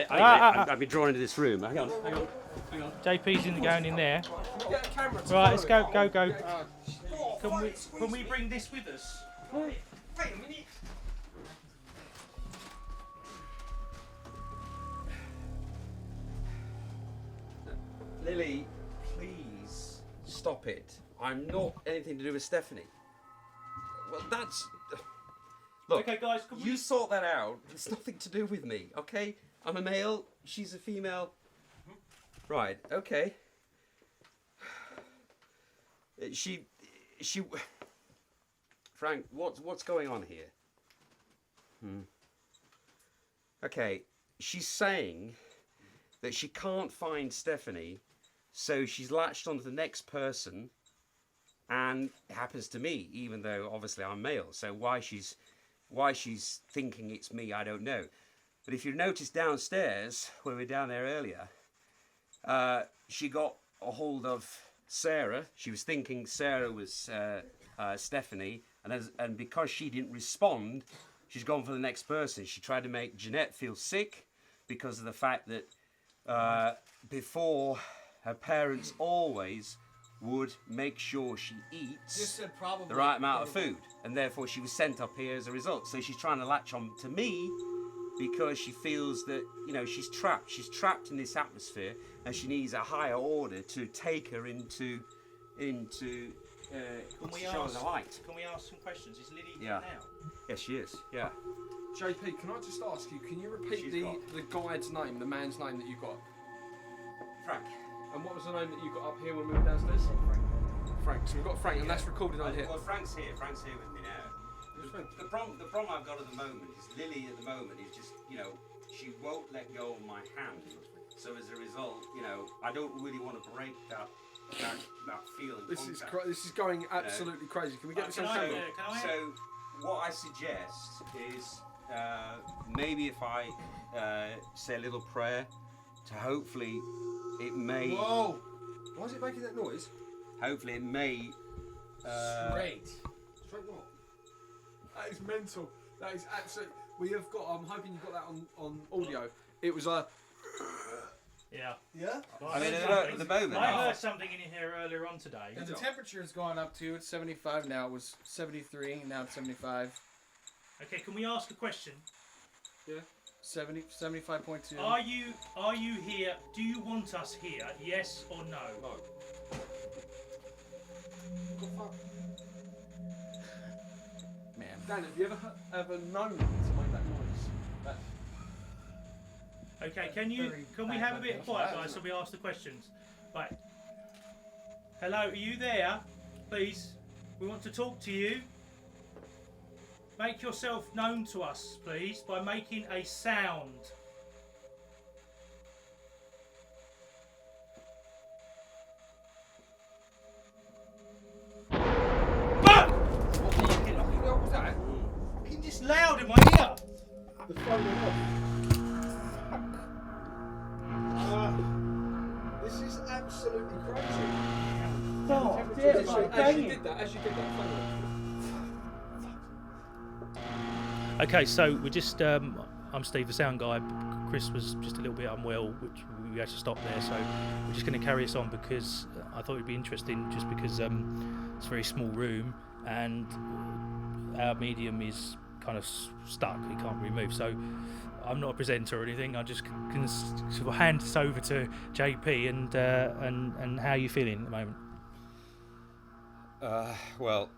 I've been drawn into this room. Hang on. JP's going in there. Get a camera to Right, let's follow go, it. go. Can we bring this with us? Wait a minute. Lily, please stop it. I'm not anything to do with Stephanie. Well, that's. Look, Okay, guys, can we? you sort that out. It's nothing to do with me, okay? I'm a male. She's a female. Right. Okay. She. Frank, what's going on here? Okay, she's saying that she can't find Stephanie, so she's latched onto the next person, and it happens to me, even though obviously I'm male. So why she's thinking it's me, I don't know. But if you notice downstairs, when we were down there earlier, she got a hold of Sarah. She was thinking Sarah was Stephanie, and because she didn't respond, she's gone for the next person. She tried to make Jeanette feel sick because of the fact that before, her parents always would make sure she eats Just said probably. the right amount of food, and therefore she was sent up here as a result. So she's trying to latch on to me because she feels that, she's trapped. She's trapped in this atmosphere, and she needs a higher order to take her into Can we show her ask? the light. Can we ask some questions? Is Lily Yeah. here now? Yes, she is. Yeah. JP, can I just ask you, can you repeat She's the got- guide's name, the man's name that you got? Frank. And what was the name that you got up here when we were downstairs? Frank. So we've got Frank, and that's recorded on here. Well, Frank's here. Frank's here with me now. The problem I've got at the moment is Lily at the moment is just, she won't let go of my hand. So as a result, I don't really want to break that feel and This is contact. this is going absolutely crazy. Can we get this on Can I- camera? can I- So what I suggest is maybe if I say a little prayer to hopefully it may Whoa! Why is it making that noise? hopefully it may Straight. Straight what? That is mental. That is absolutely. We have got. I'm hoping you got that on audio. It was a. Yeah. Yeah? I mean, at the moment. I heard something in here earlier on today. And the temperature's gone up too. It's 75 now. It was 73. Now it's 75. Okay, can we ask a question? Yeah. 75.2. Are you here? Do you want us here? Yes or no? No. Man. Dan, have you ever known to make that noise? Okay, can we have a bit of quiet, guys, so we ask the questions? Right. Hello, are you there? Please, we want to talk to you. Make yourself known to us, please, by making a sound. Fuck! What was that? Fucking just loud in my ear. The phone went off. This is absolutely crazy. Oh, As you did that, phone went off. Okay, so we're just, I'm Steve, the sound guy. Chris was just a little bit unwell, which we actually stopped there. So we're just going to carry this on because I thought it'd be interesting just because it's a very small room and our medium is kind of stuck. He can't really move. So I'm not a presenter or anything. I just can sort of hand this over to JP and how are you feeling at the moment? Well,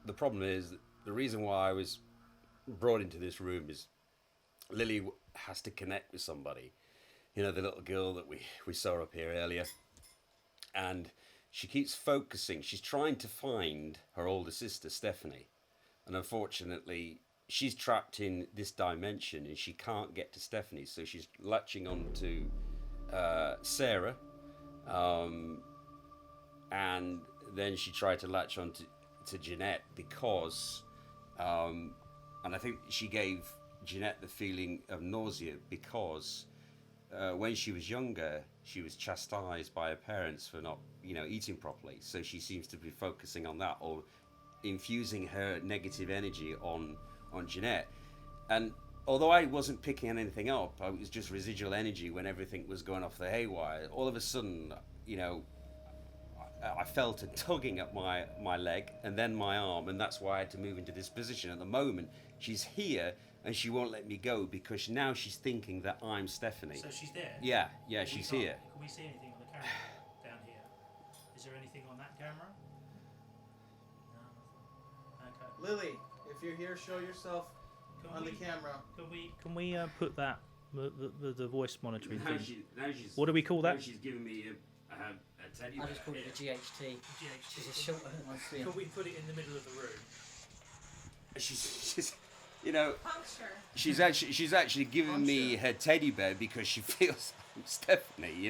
the problem is that the reason why I was brought into this room is Lily has to connect with somebody. You know, the little girl that we saw up here earlier. And she keeps focusing. She's trying to find her older sister, Stephanie. And unfortunately, she's trapped in this dimension and she can't get to Stephanie. So she's latching on to Sarah. And then she tried to latch on to Jeanette because... and I think she gave Jeanette the feeling of nausea because when she was younger, she was chastised by her parents for not, eating properly. So she seems to be focusing on that or infusing her negative energy on Jeanette. And although I wasn't picking anything up, it was just residual energy when everything was going off the haywire. All of a sudden, I felt a tugging at my leg and then my arm, and that's why I had to move into this position. At the moment, she's here and she won't let me go because now she's thinking that I'm Stephanie. So she's there? Yeah, she's here. Can we see anything on the camera down here? Is there anything on that camera? No. Okay. Lily, if you're here, show yourself on the camera. Can we put that the voice monitoring Now thing? she's, What do we call that? Now she's giving me a teddy I bear. just call it a GHT. It's a shorter. Can we put it in the middle of the room? She's Puncture. she's actually giving me her teddy bear because she feels I'm Stephanie,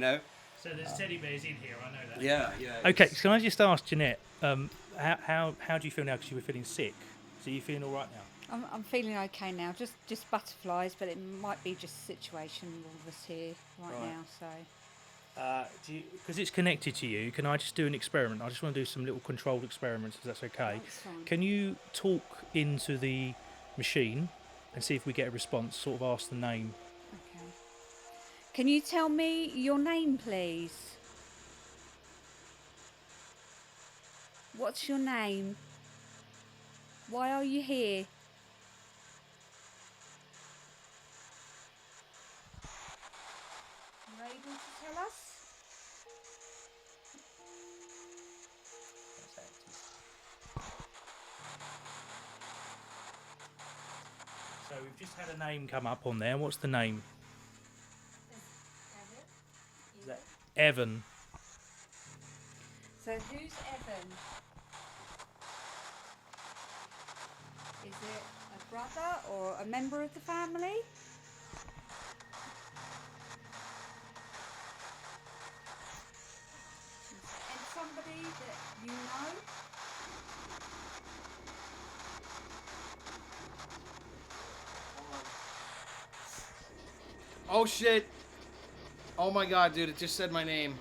So there's teddy bears in here, I know that. Yeah. Okay, so can I just ask Jeanette, how do you feel now because you were feeling sick? So you feeling all right now? I'm feeling okay now. Just butterflies, but it might be just a situation with all of us here right now. So. Because it's connected to you, can I just do an experiment? I just want to do some little controlled experiments, if that's okay. That's fine. Can you talk into the machine and see if we get a response? Sort of ask the name. Okay. Can you tell me your name, please? What's your name? Why are you here? Are you able to tell us? So we've just had a name come up on there. What's the name? Is that Evan? So who's Evan? Is it a brother or a member of the family? And somebody that you know? Oh shit! Oh my god, dude, it just said my name.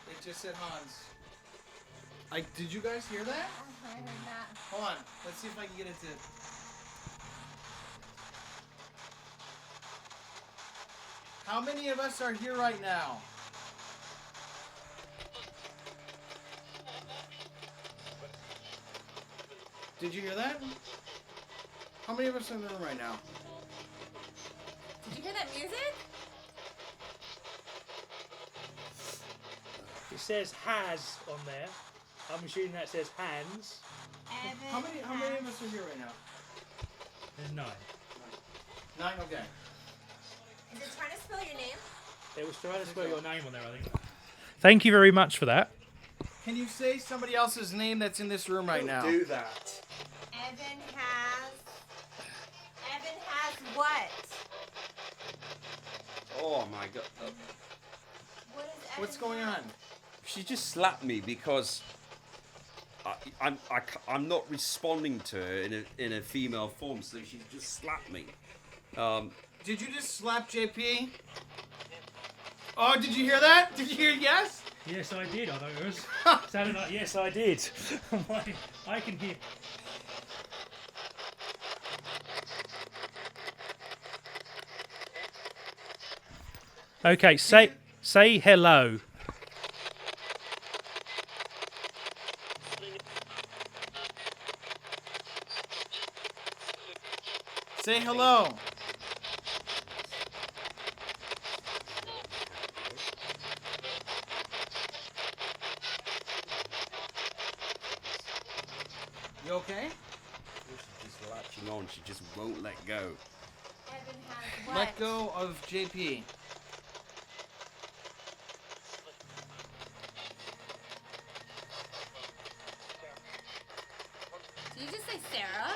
It just said Hans. Did you guys hear that? I heard that. Hold on. Let's see if I can get it to. How many of us are here right now? Did you hear that? How many of us are in the room right now? Did you hear that music? It says has on there. I'm assuming that says hands. Evan How many of us are here right now? There's 9. 9, okay. Is it trying to spell your name? It was trying to spell your name on there, I think. Thank you very much for that. Can you say somebody else's name that's in this room right now? Do that. Evan has what? Oh my god. What is Evan What's going on? She just slapped me because I'm not responding to her in a female form, so she just slapped me. Did you just slap JP? Oh, did you hear that? Did you hear yes? Yes, I did. I thought it was. Sounded like yes, I did. I can hear. Okay, say hello. Say hello. You okay? She's just latching on. She just won't let go. Evan has what? Let go of JP. Did you just say Sarah?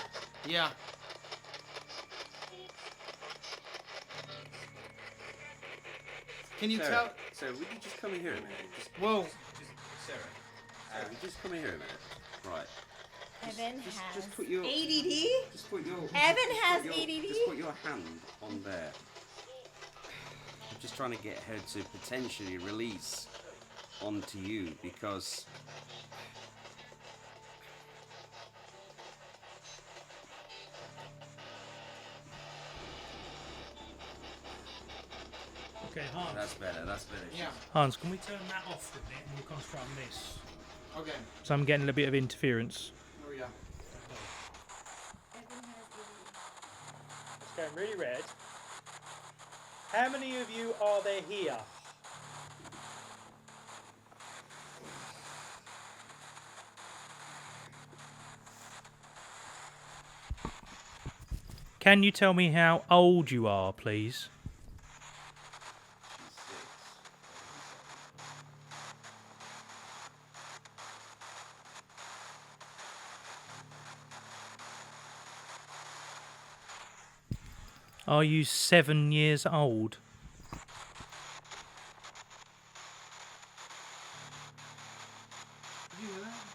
Yeah. Can you tell? Sarah, would you just come in here a minute? Whoa. Sarah, would you just come in here a minute? Right. Evan has Just put your ADD? Just put your. Evan just has put your, ADD? Just put your hand on there. I'm just trying to get her to potentially release onto you because. Okay, Hans. That's better. Yeah. Hans, can we? Turn that off for a minute and we'll concentrate on this. Okay. So I'm getting a bit of interference. Here we go. It's going really red. How many of you are there here? Can you tell me how old you are, please? Are you 7 years old? Did you hear that?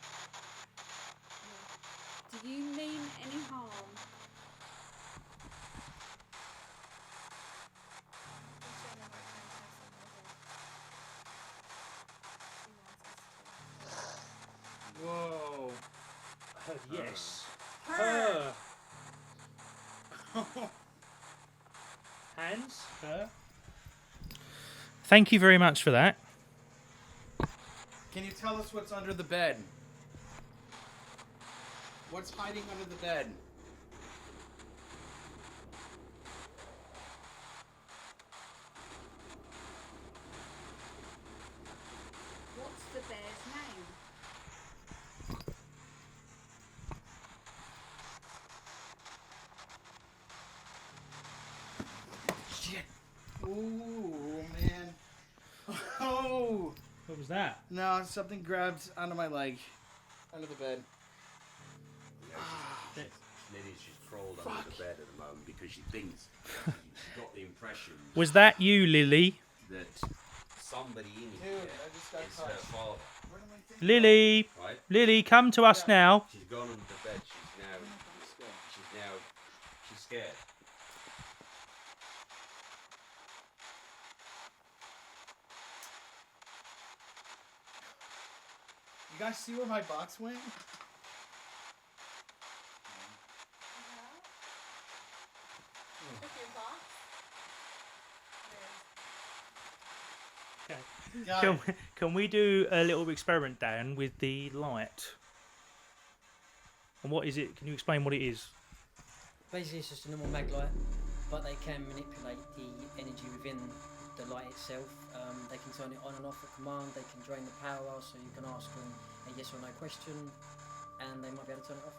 Do you mean any harm? Whoa. Yes. Her. Hands. Her. Thank you very much for that. Can you tell us what's under the bed? What's hiding under the bed? What's the bear's name? Shit. Ooh, man. Oh. What was that? No, something grabbed onto my leg. Under the bed. Lily's just crawled under the bed at the moment because she thinks she's got the impression Was that you, Lily? that somebody in Dude, here I just got is her touched. father. Where did my thing Lily, Right? Lily, come to us now. She's gone under the bed. She's scared. guys see where my box went? Got Can, it. can we do a little experiment, Dan, with the light? And what is it? Can you explain what it is? Basically, it's just a normal mag light, but they can manipulate the energy within the light itself. They can turn it on and off at command. They can drain the power, so you can ask them a yes or no question, and they might be able to turn it off.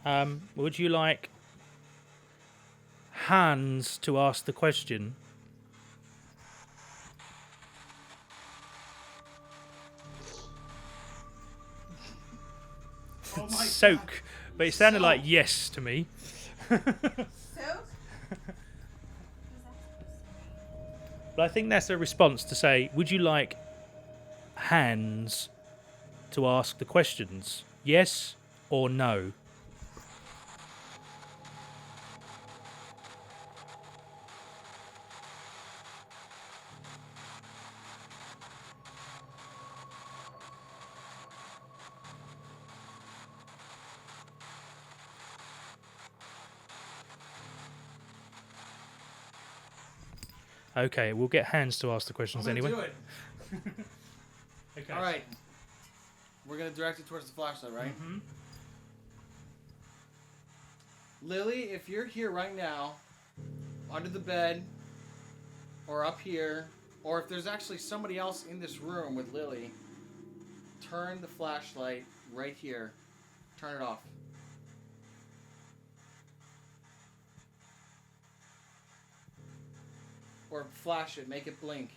Okay. Would you like Hans to ask the question? Oh my Soak. But it sounded like yes to me. But I think that's a response to say, would you like Hans to ask the questions? Yes or no? Okay, we'll get Hans to ask the questions I'm gonna anyway. do it. Okay. All right. We're gonna direct it towards the flashlight, right? Mm-hmm. Lily, if you're here right now, under the bed, or up here, or if there's actually somebody else in this room with Lily, turn the flashlight right here. Turn it off. Or flash it, make it blink.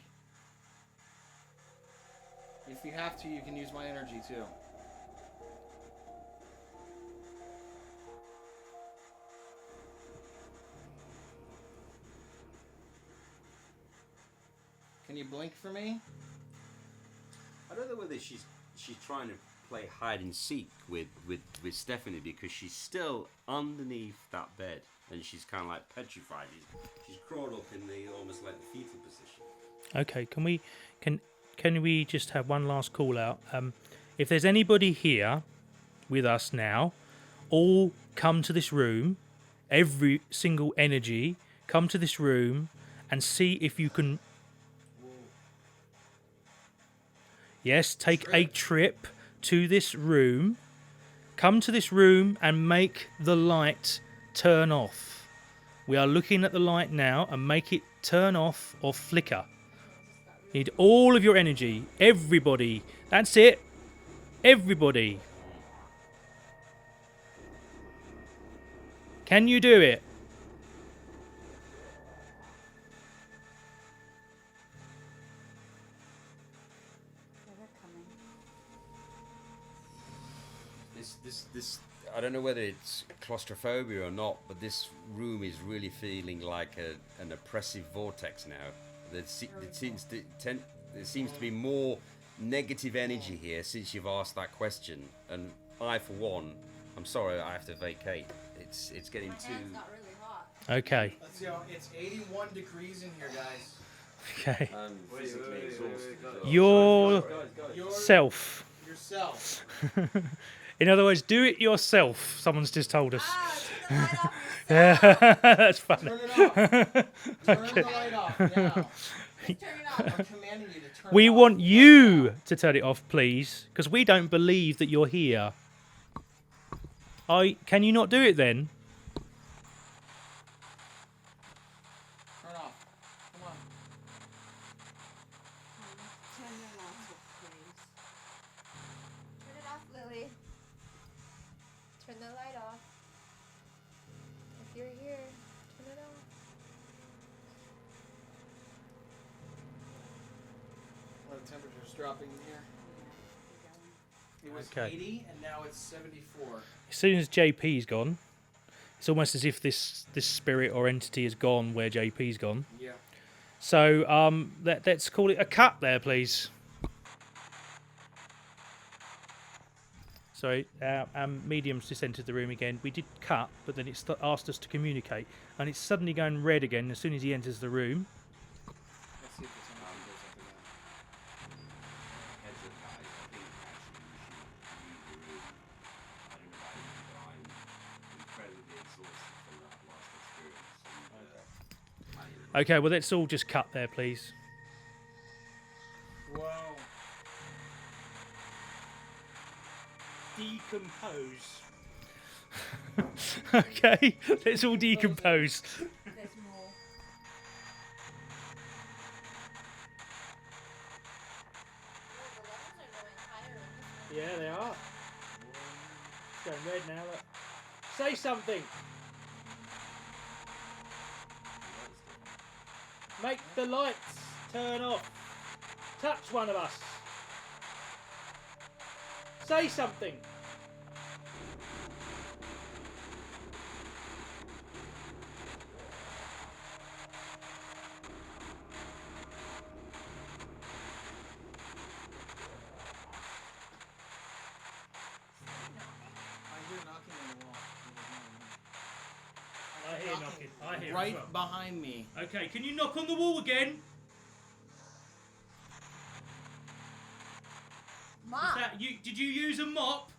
If you have to, you can use my energy too. Can you blink for me? I don't know whether she's trying to play hide and seek with Stephanie, because she's still underneath that bed and she's kind of like petrified. She's crawled up in the almost like the fetal position. Okay, can we just have one last call out? If there's anybody here with us now, all come to this room. Every single energy, come to this room and see if you can. Yes, take a trip to this room. Come to this room and make the light turn off. We are looking at the light now and make it turn off or flicker. Need all of your energy. Everybody. That's it. Everybody. Can you do it? This I don't know whether it's claustrophobia or not, but this room is really feeling like an oppressive vortex now. There seems to be more negative energy here since you've asked that question, and I, for one, I'm sorry, I have to vacate. It's getting too. Not really hot. Okay. Let's see, it's 81 degrees in here, guys. Okay. I'm physically exhausted. Yourself. Yourself. In other words, do it yourself. Someone's just told us. Ah, That's funny. Turn it off. Turn the light off now. turn it off. I'm commanding you to turn We it off. want you to turn it off, please, because we don't believe that you're here. Can you not do it then? Turn off. Come on. Turn the light off, please. Turn it off, Lily. Turn the light off. If you're here, turn it off. Well, the temperature's dropping here. It was Okay. 80 and now it's 74. As soon as JP's gone, it's almost as if this spirit or entity has gone where JP's gone. Yeah. So let's call it a cut there, please. Sorry, our medium's just entered the room again. We did cut, but then it asked us to communicate, and it's suddenly going red again as soon as he enters the room. Let's see if the temperature goes up again. Okay, well, let's all just cut there, please. Wow. Decompose. Okay, let's all decompose. There's more. Yeah, they are. It's going red now, look. Say something. Make the lights turn off. Touch one of us. Say something. I hear knocking. I hear right as well. behind me. Okay, can you knock on the wall again? Mom. Did you use a mop?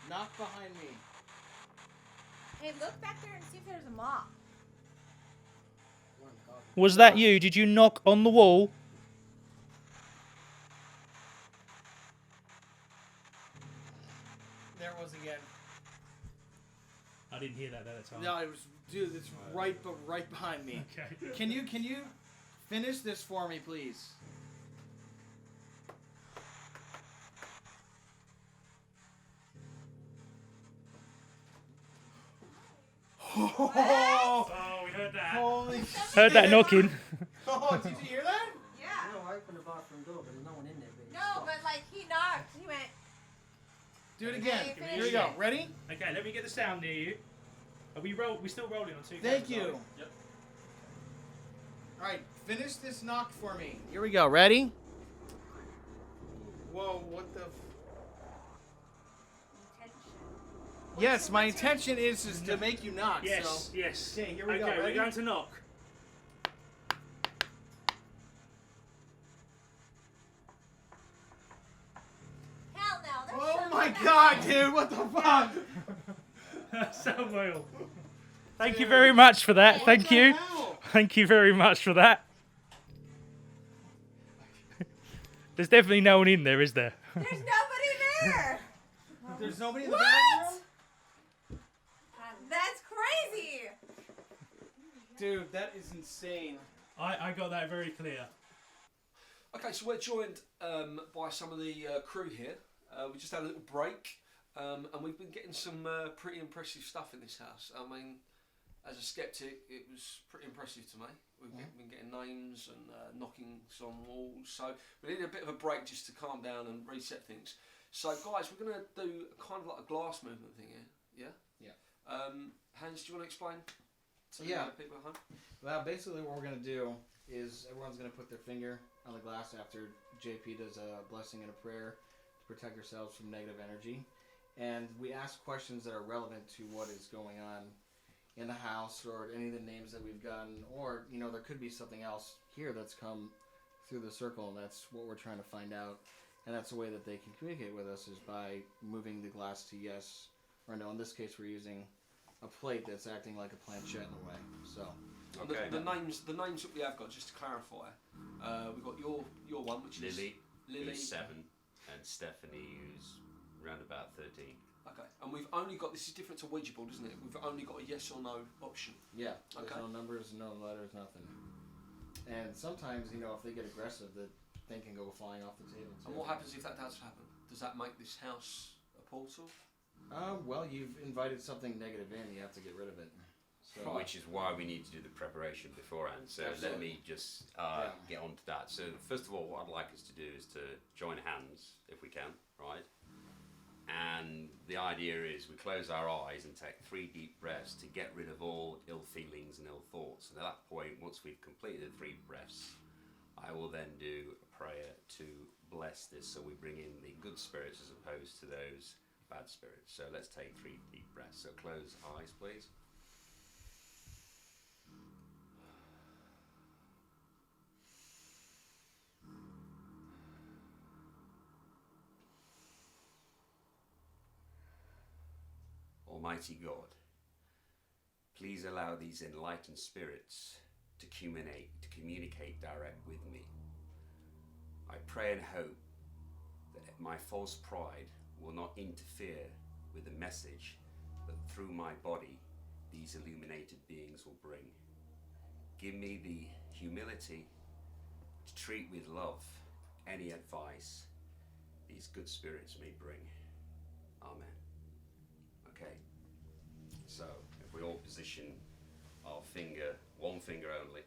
Knock behind me. Hey, look back there and see if there's a mop. Was that you? Did you knock on the wall? There it was again. I didn't hear that at the time. No, it was, dude. It's right behind me. Okay. Can you finish this for me, please? Oh, we heard that. Holy Heard that knocking. Oh, did you hear that? Yeah. No, I opened the bathroom door, but there's no one in there. But No, but like he knocked. He went. Do it again. Okay, Here we go. Ready? Okay, let me get the sound near you. Are we still rolling on two Thank cameras, you. are we? Yep. All right, finish this knock for me. Here we go. Ready? Whoa! What the? Yes, my intention is to make you knock. Yes, so. yes. Okay, here we go. Okay, we're Ready? going to knock. Hell no. There's Oh someone my back God, there. dude! What the fuck? Samuel. Thank you very much for that. Thank you. Hell? Thank you very much for that. There's definitely no one in there, is there? There's nobody there. There's nobody in the What? bathroom? That's crazy. Dude, that is insane. I got that very clear. Okay, so we're joined by some of the crew here. We just had a little break, and we've been getting some pretty impressive stuff in this house. I mean, as a skeptic, it was pretty impressive to me. We've been getting names and knockings on walls, so we needed a bit of a break just to calm down and reset things. So, guys, we're going to do kind of like a glass movement thing here, yeah? Yeah. Hans, do you want to explain to the people at home? Well, basically what we're going to do is everyone's going to put their finger on the glass after JP does a blessing and a prayer to protect yourselves from negative energy. And we ask questions that are relevant to what is going on in the house or any of the names that we've gotten. Or, you know, there could be something else here that's come through the circle, and that's what we're trying to find out. And that's the way that they can communicate with us is by moving the glass to yes or no. In this case, we're using a plate that's acting like a planchette in a way. So, okay. The names that we have got, just to clarify, we've got your one, which Lily, is Lily, who's 7, and Stephanie, who's round about 13. Okay, and we've only got, this is different to Ouija board, isn't it? We've only got a yes or no option. yeah, there's Okay. no numbers, no letters, nothing. And sometimes, you know, if they get aggressive, the thing can go flying off the table. And what happens if that does happen? Does that make this house a portal? Well, you've invited something negative in, you have to get rid of it. So, Which is why we need to do the preparation beforehand. So let me just get on to that. So first of all, what I'd like us to do is to join hands, if we can, right? And the idea is we close our eyes and take 3 deep breaths to get rid of all ill feelings and ill thoughts. And at that point, once we've completed the 3 breaths, I will then do a prayer to bless this, so we bring in the good spirits as opposed to those bad spirits. So let's take 3 deep breaths. So close eyes, please. Almighty God, Please allow these enlightened spirits to communicate direct with me. I pray and hope that my false pride will not interfere with the message that through my body these illuminated beings will bring. Give me the humility to treat with love any advice these good spirits may bring. Amen. Okay, so if we all position our finger, one finger only,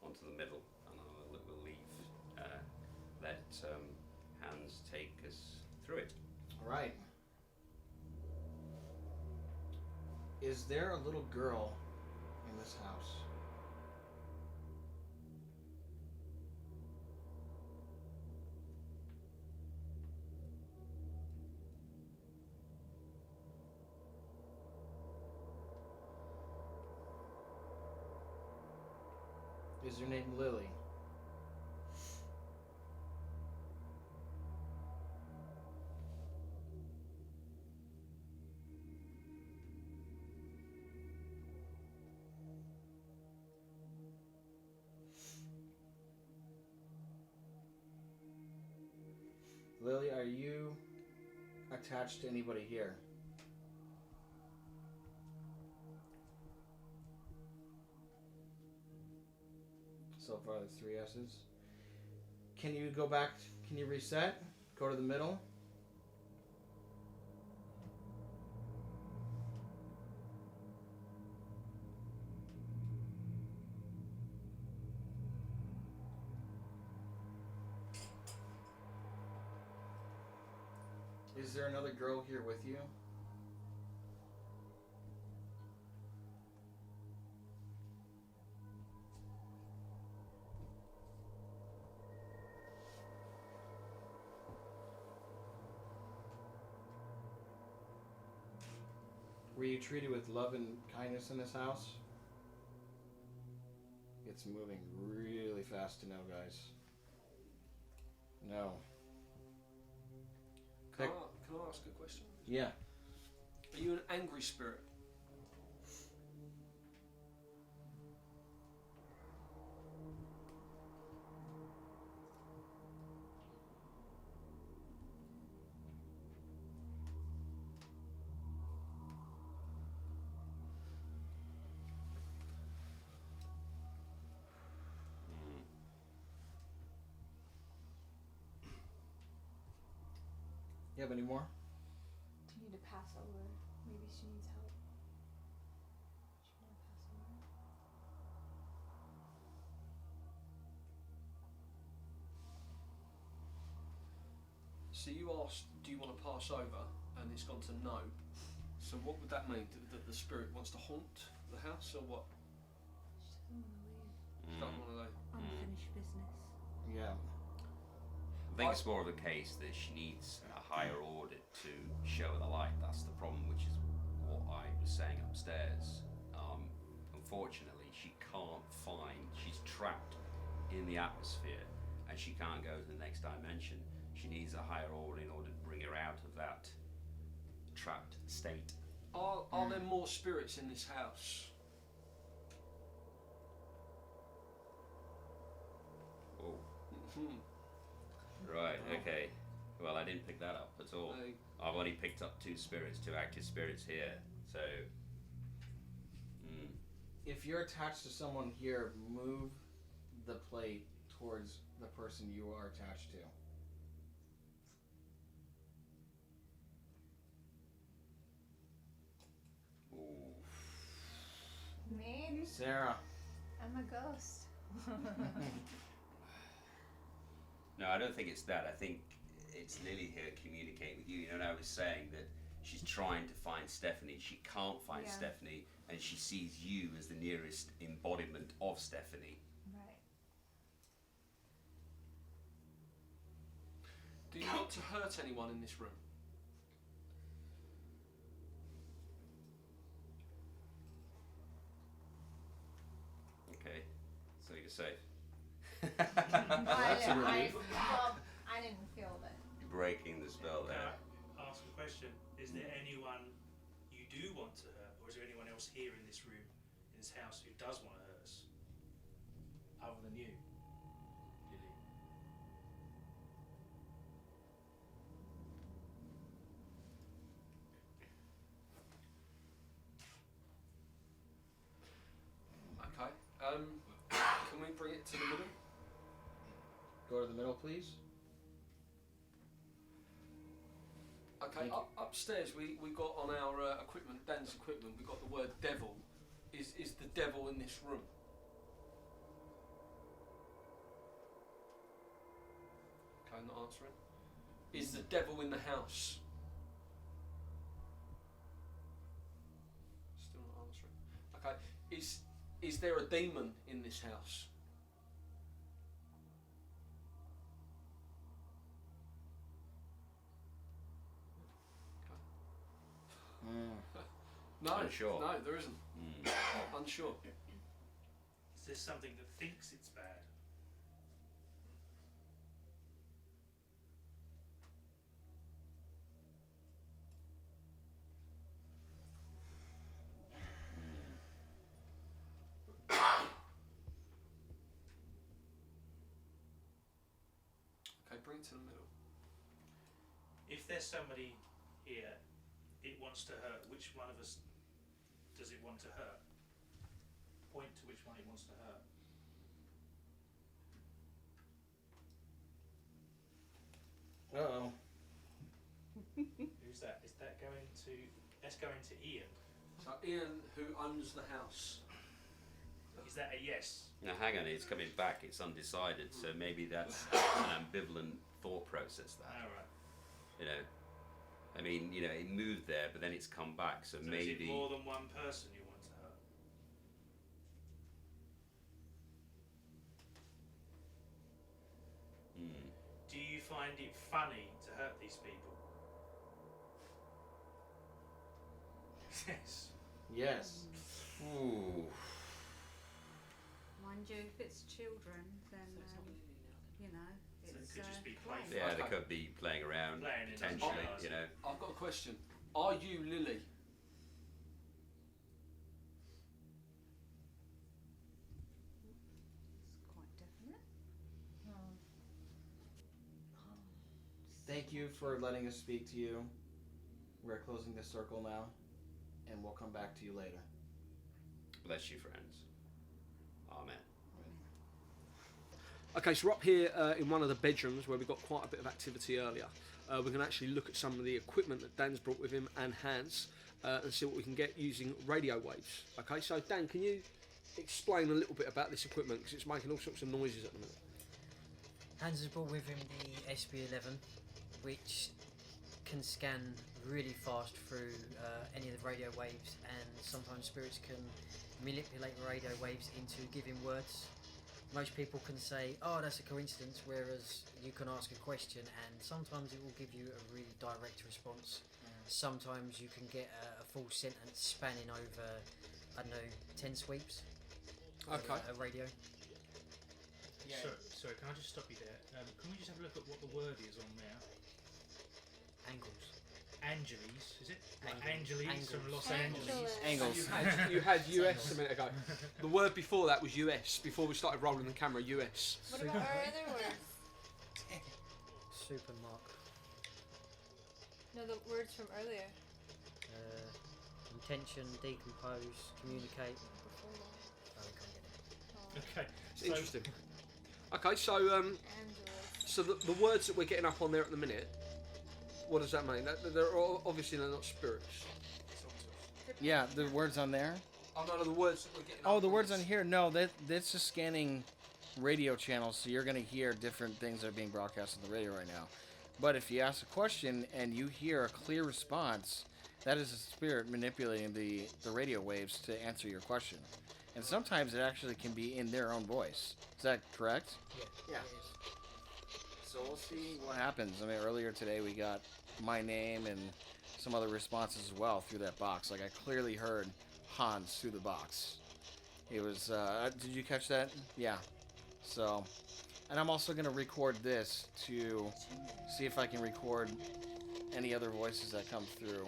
onto the middle, and we'll leave, let hands take us through it. All right. Is there a little girl in this house? Is her name Lily? Lily, are you attached to anybody here? So far, there's 3 S's. Can you go back? Can you reset? Go to the middle. Is there another girl here with you? Were you treated with love and kindness in this house? It's moving really fast to no, guys. No. Can I ask a question? Yeah. Are you an angry spirit? You have any more? Do you need to pass over? Maybe she needs help. She want to pass over? So you asked, do you want to pass over? And it's gone to no. So what would that mean? That the spirit wants to haunt the house, or what? She doesn't want to leave. Don't want to know. Unfinished business. Yeah. I think it's more of a case that she needs a higher order to show her the light. That's the problem, which is what I was saying upstairs. Unfortunately, she can't find, she's trapped in the atmosphere and she can't go to the next dimension. She needs a higher order in order to bring her out of that trapped state. Are there more spirits in this house? Oh. Right, okay. Well, I didn't pick that up at all. I've only picked up 2 spirits, 2 active spirits here. So, If you're attached to someone here, move the plate towards the person you are attached to. Me? Sarah. I'm a ghost. no, I don't think it's that. I think it's Lily here communicating with you. You know, I was saying that she's trying to find Stephanie. She can't find Stephanie, and she sees you as the nearest embodiment of Stephanie. Right. Do you want to hurt anyone in this room? Okay, so you're safe. That's a relief. I didn't feel that. You're breaking the spell Can there. I ask a question? Is there anyone you do want to hurt, or is there anyone else here in this room this house who does want to hurt us, other than you, Lily? Okay. Can we bring it to the middle? Go to the middle, please. Okay. Upstairs, we got on our equipment, Dan's equipment, we got the word devil. Is the devil in this room? Okay, not answering. Is the devil in the house? Still not answering. Okay. Is there a demon in this house? No, Unsure. no, there isn't. Unsure. Is there something that thinks it's bad? Okay, bring it to the middle. If there's somebody here it wants to hurt, which one of us does it want to hurt? Point to which one it wants to hurt. Uh-oh. Who's that? Is that going to... That's going to Ian. So Ian, who owns the house. Is that a yes? Now hang on, it's coming back, it's undecided, so maybe that's an ambivalent thought process that. Alright. You know, I mean, you know, it moved there, but then it's come back, so So maybe... is it more than one person you want to hurt? Do you find it funny to hurt these people? Yes. Yes. Ooh. Mind you, if it's children, then you know, So it's it could just be play. playful. Yeah, they could be playing around, Playing, it doesn't potentially, realise you it. know. I've got a question. Are you Lily? It's quite definite. Thank you for letting us speak to you. We're closing this circle now, and we'll come back to you later. Bless you, friends. Amen. Okay, so we're up here in one of the bedrooms where we got quite a bit of activity earlier. We can actually look at some of the equipment that Dan's brought with him and has and see what we can get using radio waves. Okay, so Dan, can you explain a little bit about this equipment because it's making all sorts of noises at the minute? Hans has brought with him the SB11, which can scan really fast through any of the radio waves, and sometimes spirits can manipulate the radio waves into giving words. Most people can say, oh, that's a coincidence, whereas you can ask a question and sometimes it will give you a really direct response. Sometimes you can get a full sentence spanning over, I don't know, 10 sweeps. Okay. A radio. Yeah. Sorry, can I just stop you there? Can we just have a look at what the word is on there? Angles. Angeles, is it? Like Angles. Angeles from Los Angeles. Angeles. Angles. You had US a minute ago. The word before that was US. Before we started rolling the camera, US. What about our other words? Supermark. No, the words from earlier. Intention, decompose, communicate. Oh, we can't get it. Okay. It's interesting. Okay, so Angeles. so the words that we're getting up on there at the minute, what does that mean? They're obviously they're not spirits. Yeah, the words on there. Oh no, the words that we're getting. Oh, up the words on this. here. No, that's just scanning radio channels, so you're going to hear different things that are being broadcast on the radio right now. But if you ask a question and you hear a clear response, that is a spirit manipulating the radio waves to answer your question. And sometimes it actually can be in their own voice. Is that correct? Yeah. Yeah. So we'll see what happens. I mean, earlier today we got my name and some other responses as well through that box. Like I clearly heard Hans through the box. It was, did you catch that? Yeah. So, and I'm also going to record this to see if I can record any other voices that come through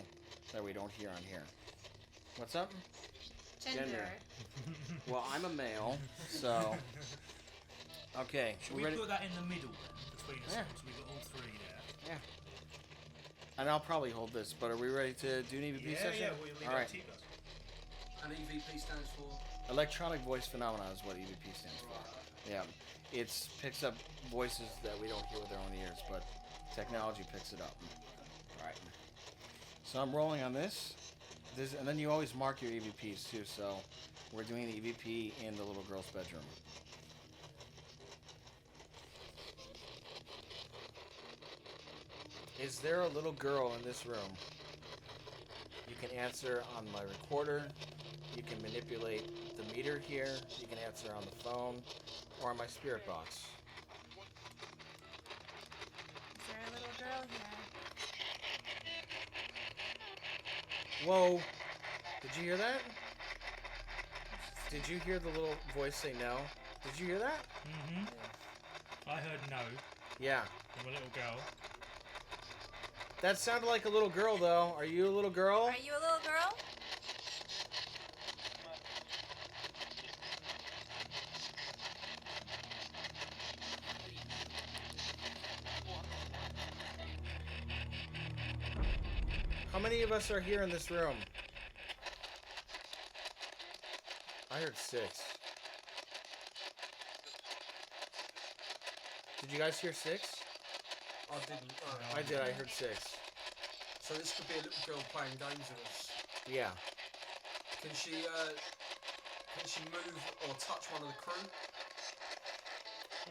that we don't hear on here. What's up? Gender. Well, I'm a male, so. Okay, Should we we ready? put that in the middle then, between us? Yeah. So we've got all three there. Yeah. And I'll probably hold this, but are we ready to do an EVP session? Yeah, we'll leave All it right. to you guys. And EVP stands for. Electronic voice phenomena is what EVP stands for. Yeah. It picks up voices that we don't hear with our own ears, but technology picks it up. All right. So I'm rolling on this. And then you always mark your EVPs too, so we're doing the EVP in the little girl's bedroom. Is there a little girl in this room? You can answer on my recorder. You can manipulate the meter here. You can answer on the phone or on my spirit box. Is there a little girl here? Whoa. Did you hear that? Did you hear the little voice say no? Did you hear that? Mm-hmm. I heard no Yeah. from a little girl. That sounded like a little girl, though. Are you a little girl? Are you a little girl? How many of us are here in this room? I heard 6. Did you guys hear 6? I didn't. I did. I heard 6. So this could be a little girl playing games with us. Yeah. Can she move or touch one of the crew?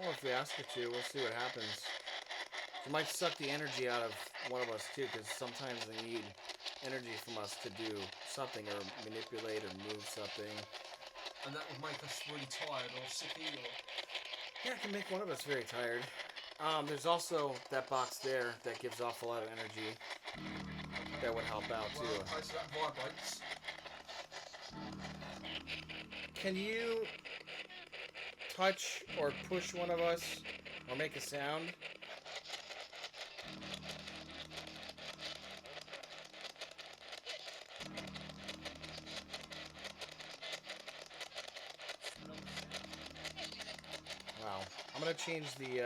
Well, if we ask her to, we'll see what happens. She might suck the energy out of one of us too, because sometimes they need energy from us to do something or manipulate or move something. And that would make us really tired or sicky or... Yeah, it can make one of us very tired. There's also that box there that gives off a lot of energy. That would help out too. Well, okay, so that vibrates. Can you touch or push one of us or make a sound? Wow. I'm gonna change the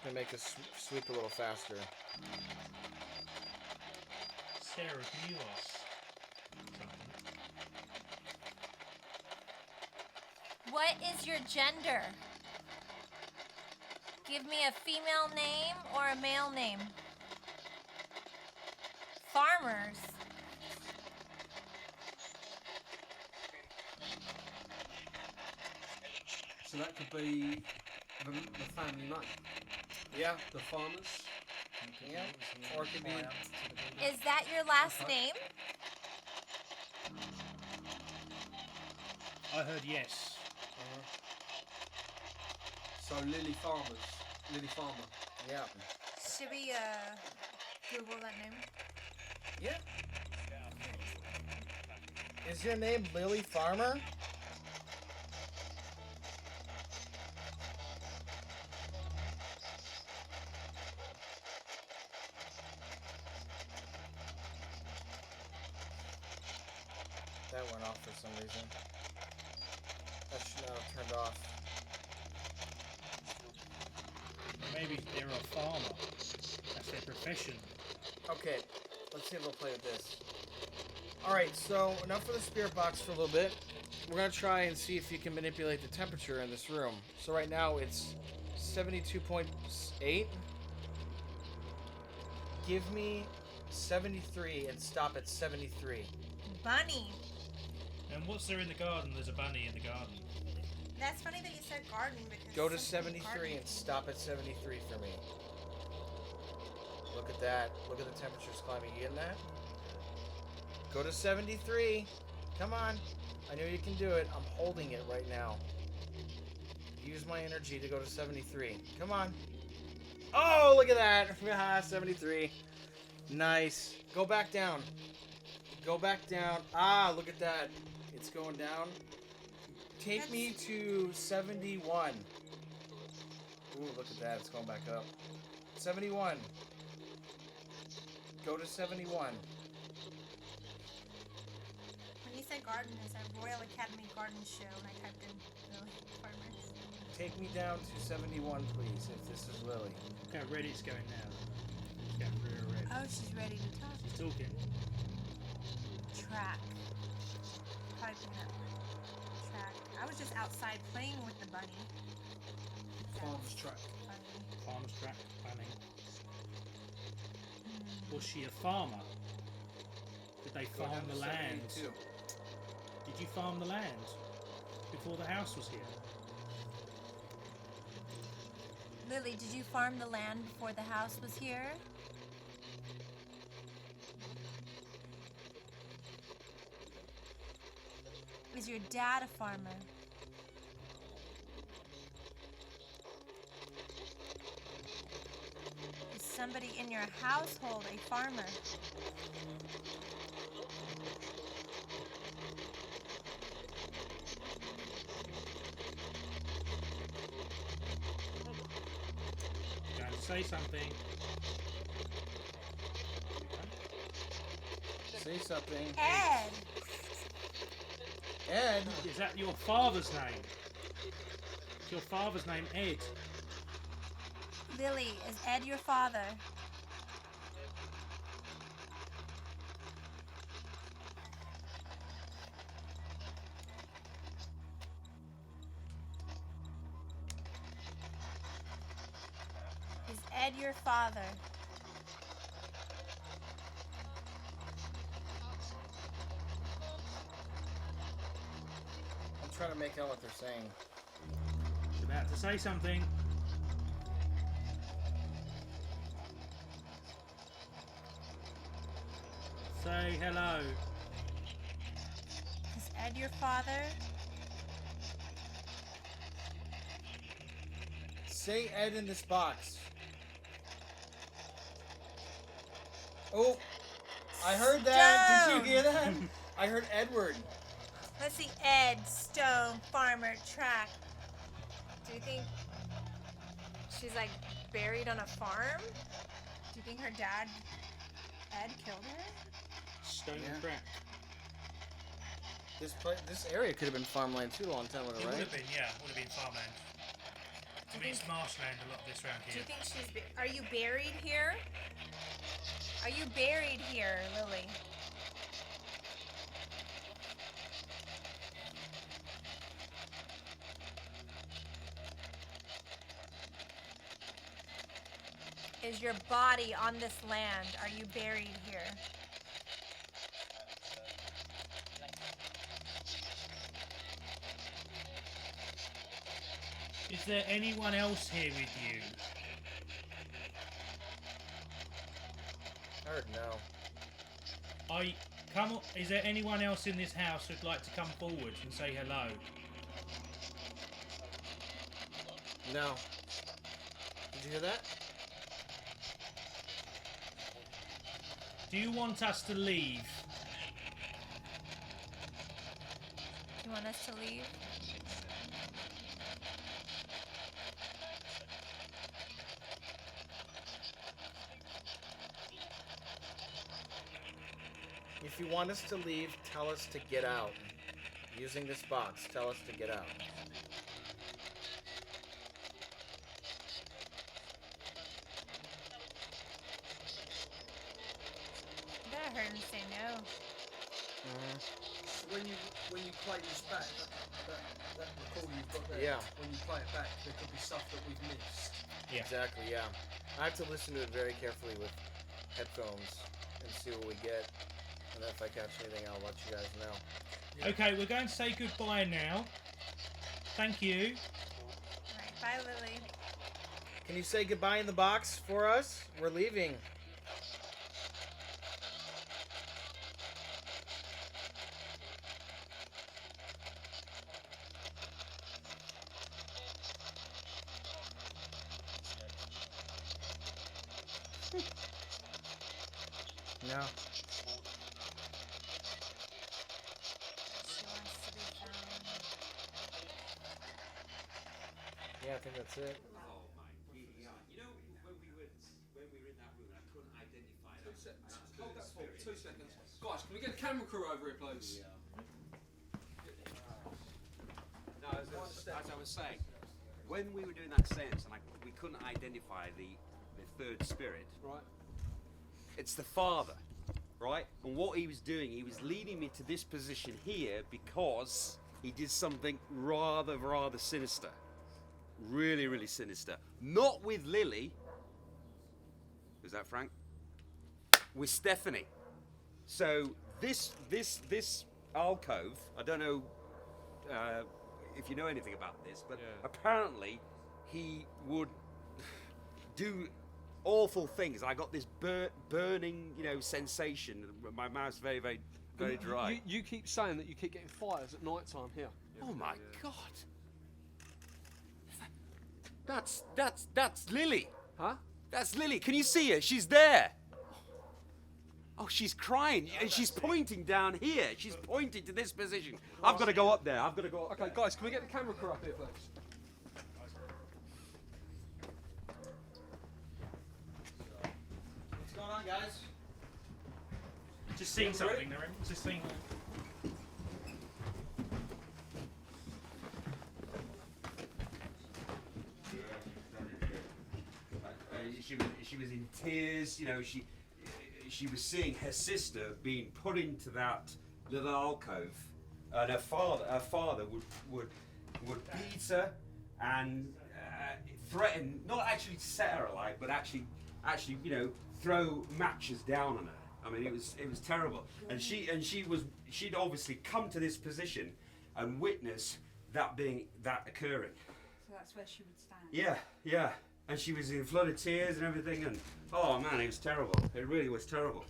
gonna make this sweep a little faster. Sarah, can you ask something? What is your gender? Give me a female name or a male name. Farmers. So that could be the family name. Yeah. The farmers. Yeah. Or it could be. Is that your last name? I heard yes. So Lily Farmers. Lily Farmer. Yeah. Should we Google that name? Yeah. Is your name Lily Farmer? That went off for some reason. That should not have turned off. Maybe they're a farmer. That's their profession. Okay, let's see if we'll play with this. Alright, so enough for the spirit box for a little bit. We're going to try and see if you can manipulate the temperature in this room. So right now it's 72.8. Give me 73 and stop at 73. Bunny. And what's there in the garden? There's a bunny in the garden. That's funny that you said garden because Go to some people 73 garden. and stop at 73 for me. Look at that. Look at the temperatures climbing. You getting that? Go to 73. Come on. I know you can do it. I'm holding it right now. Use my energy to go to 73. Come on. Oh, look at that. 73. Nice. Go back down. Go back down. Ah, look at that. It's going down. Take me to 71. Ooh, look at that. It's going back up. 71. Go to 71. say garden is a Royal Academy garden show, and I typed in Lily Farmers. Take me down to 71, please, if this is Lily. Okay, Reddit's going now. It's going through her red. Oh, she's ready to talk. She's talking. Track. Probably picking up. Track. I was just outside playing with the bunny. Farmer's track. Bunny. Farmer's track planning. Was she a farmer? Did they farm the land? 72. Did you farm the land before the house was here? Lily, did you farm the land before the house was here? Is your dad a farmer? Is somebody in your household a farmer? Going to say something. Say something. Ed! Ed? Is that your father's name? Is your father's name Ed? Lily, is Ed your father? Is Ed your father? I'm trying to make out what they're saying. She's about to say something. Say hello. Is Ed your father? Say Ed in this box. Oh, I heard that. Did you hear that? I heard Edward. Let's see. Ed, Stone, Farmer, Track. Do you think she's like buried on a farm? Do you think her dad, Ed, killed her? Stone Yeah. crack. This area could have been farmland too a long time ago, It would right? have been, yeah. Would have been farmland. I mean, it's marshland, a lot of this around Do here. you think she's? Are you buried here? Are you buried here, Lily? Is your body on this land? Are you buried here? Is there anyone else here with you? I heard no. Is there anyone else in this house who'd like to come forward and say hello? No. Did you hear that? Do you want us to leave? Do you want us to leave? If you want us to leave, tell us to get out. Using this box, tell us to get out. I bet I heard him say no. So when you play this back, that recording you've got there, Yeah. when you play it back, there could be stuff that we've missed. Yeah. Exactly, yeah. I have to listen to it very carefully with headphones and see what we get. And if I catch anything, I'll let you guys know. Yeah. Okay, we're going to say goodbye now. Thank you. Alright, bye, Lily. Can you say goodbye in the box for us? We're leaving. No. She wants to be found. Yeah, I think that's it. Oh my, yeah. You know, when we were in that room, I couldn't identify that. Hold that for 2 seconds. Guys, can we get a camera crew over here, please? as I was saying, when we were doing that seance and we couldn't identify the third spirit, Right. it's the father, right? And what he was doing, he was leading me to this position here because he did something rather sinister. Really, really sinister. Not with Lily. Was that Frank? With Stephanie. So this alcove, I don't know if you know anything about this, but apparently he would do awful things. I got this burning, sensation. My mouth's very, very, very dry. You keep saying that you keep getting fires at night time here. Oh my God! That's Lily. Huh? That's Lily. Can you see her? She's there. Oh, she's crying and she's pointing down here. She's pointing to this position. I've got to go up there. I've got to go up. Okay, guys, can we get the camera crew up here, please? What's going on, guys? Just seeing something, Narim. Just seeing. She was in tears. She was seeing her sister being put into that little alcove, and her father would beat her and threaten, not actually to set her alight, but actually throw matches down on her. I mean, it was terrible. And she'd obviously come to this position and witness that occurring. So that's where she would stand. Yeah. And she was in flood of tears and everything, and oh man, it was terrible. It really was terrible.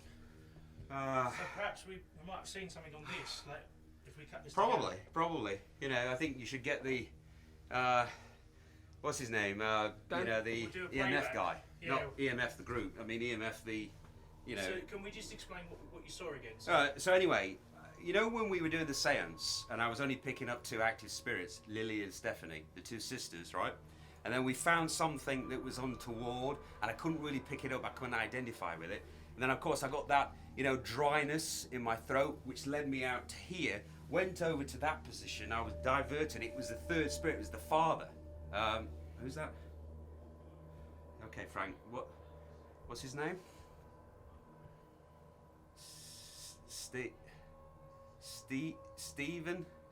So perhaps we might have seen something on this, like if we cut this Probably. together. I think you should get the what's his name? The We'll do a EMF playback. guy, Yeah. not EMF the group. I mean EMF the, So can we just explain what you saw again? So anyway, when we were doing the seance, and I was only picking up two active spirits, Lily and Stephanie, the two sisters, right? And then we found something that was untoward, and I couldn't really pick it up. I couldn't identify with it. And then, of course, I got that, dryness in my throat, which led me out to here. Went over to that position. I was diverted. It was the third spirit. It was the father. Who's that? Okay, Frank. What's his name?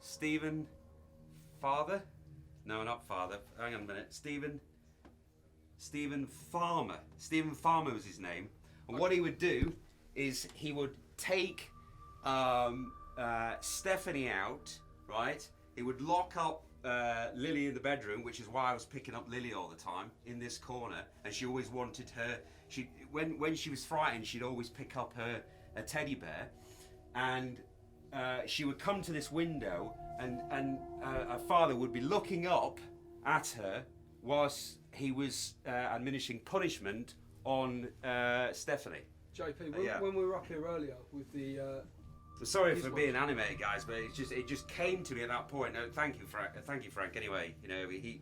Stephen. Father? No, not father. Hang on a minute. Stephen Farmer. Stephen Farmer was his name. And what he would do is he would take Stephanie out, right? He would lock up Lily in the bedroom, which is why I was picking up Lily all the time in this corner. And she always wanted her. When she was frightened, she'd always pick up a teddy bear, and she would come to this window, and her father would be looking up at her whilst he was administering punishment on Stephanie. JP, Yeah. when we were up here earlier with the... Sorry for being animated, guys, but it just came to me at that point. Thank you, Frank. Anyway, he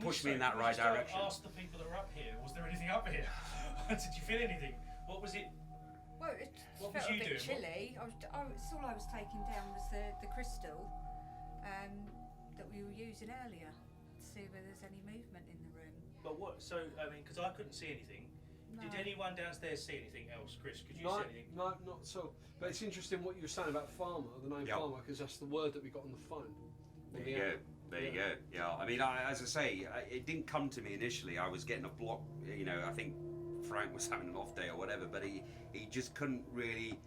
pushed me in that right direction. Ask the people that were up here. Was there anything up here? Did you feel anything? What was it? Well, it What felt was you a bit doing? chilly. All I was taking down was the crystal that we were using earlier to see whether there's any movement in the room. But what? So because I couldn't see anything. No. Did anyone downstairs see anything else, Chris? Could you No, see anything? no, not at all. But it's interesting what you were saying about farmer, the name Yep. farmer, because that's the word that we got on the phone. There you go. There you go. Yeah. I mean, as I say, it didn't come to me initially. I was getting a block. I think Frank was having an off day or whatever, but he just couldn't really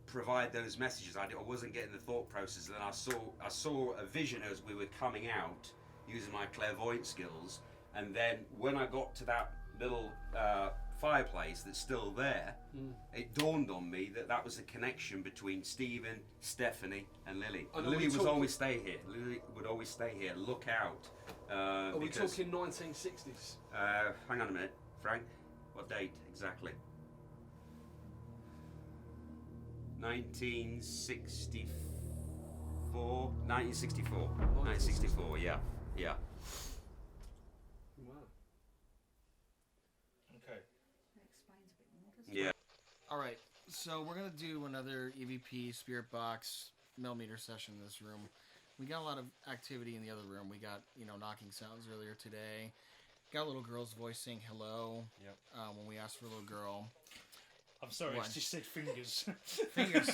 provide those messages. I wasn't getting the thought process. And then I saw a vision as we were coming out using my clairvoyant skills. And then when I got to that little fireplace that's still there, it dawned on me that was the connection between Stephen, Stephanie, and Lily. And Lily would always stay here. Lily would always stay here. Look out. Are we because, talking 1960s? hang on a minute, Frank. What date exactly? 1964. 1964. Yeah. Wow. Okay. That explains a bit more, doesn't Yeah. All right, so we're gonna do another EVP Spirit Box millimeter session in this room. We got a lot of activity in the other room. We got, knocking sounds earlier today. Got a little girl's voice saying hello. Yep. When we asked for a little girl. I'm sorry, What? it's just said fingers. Fingers.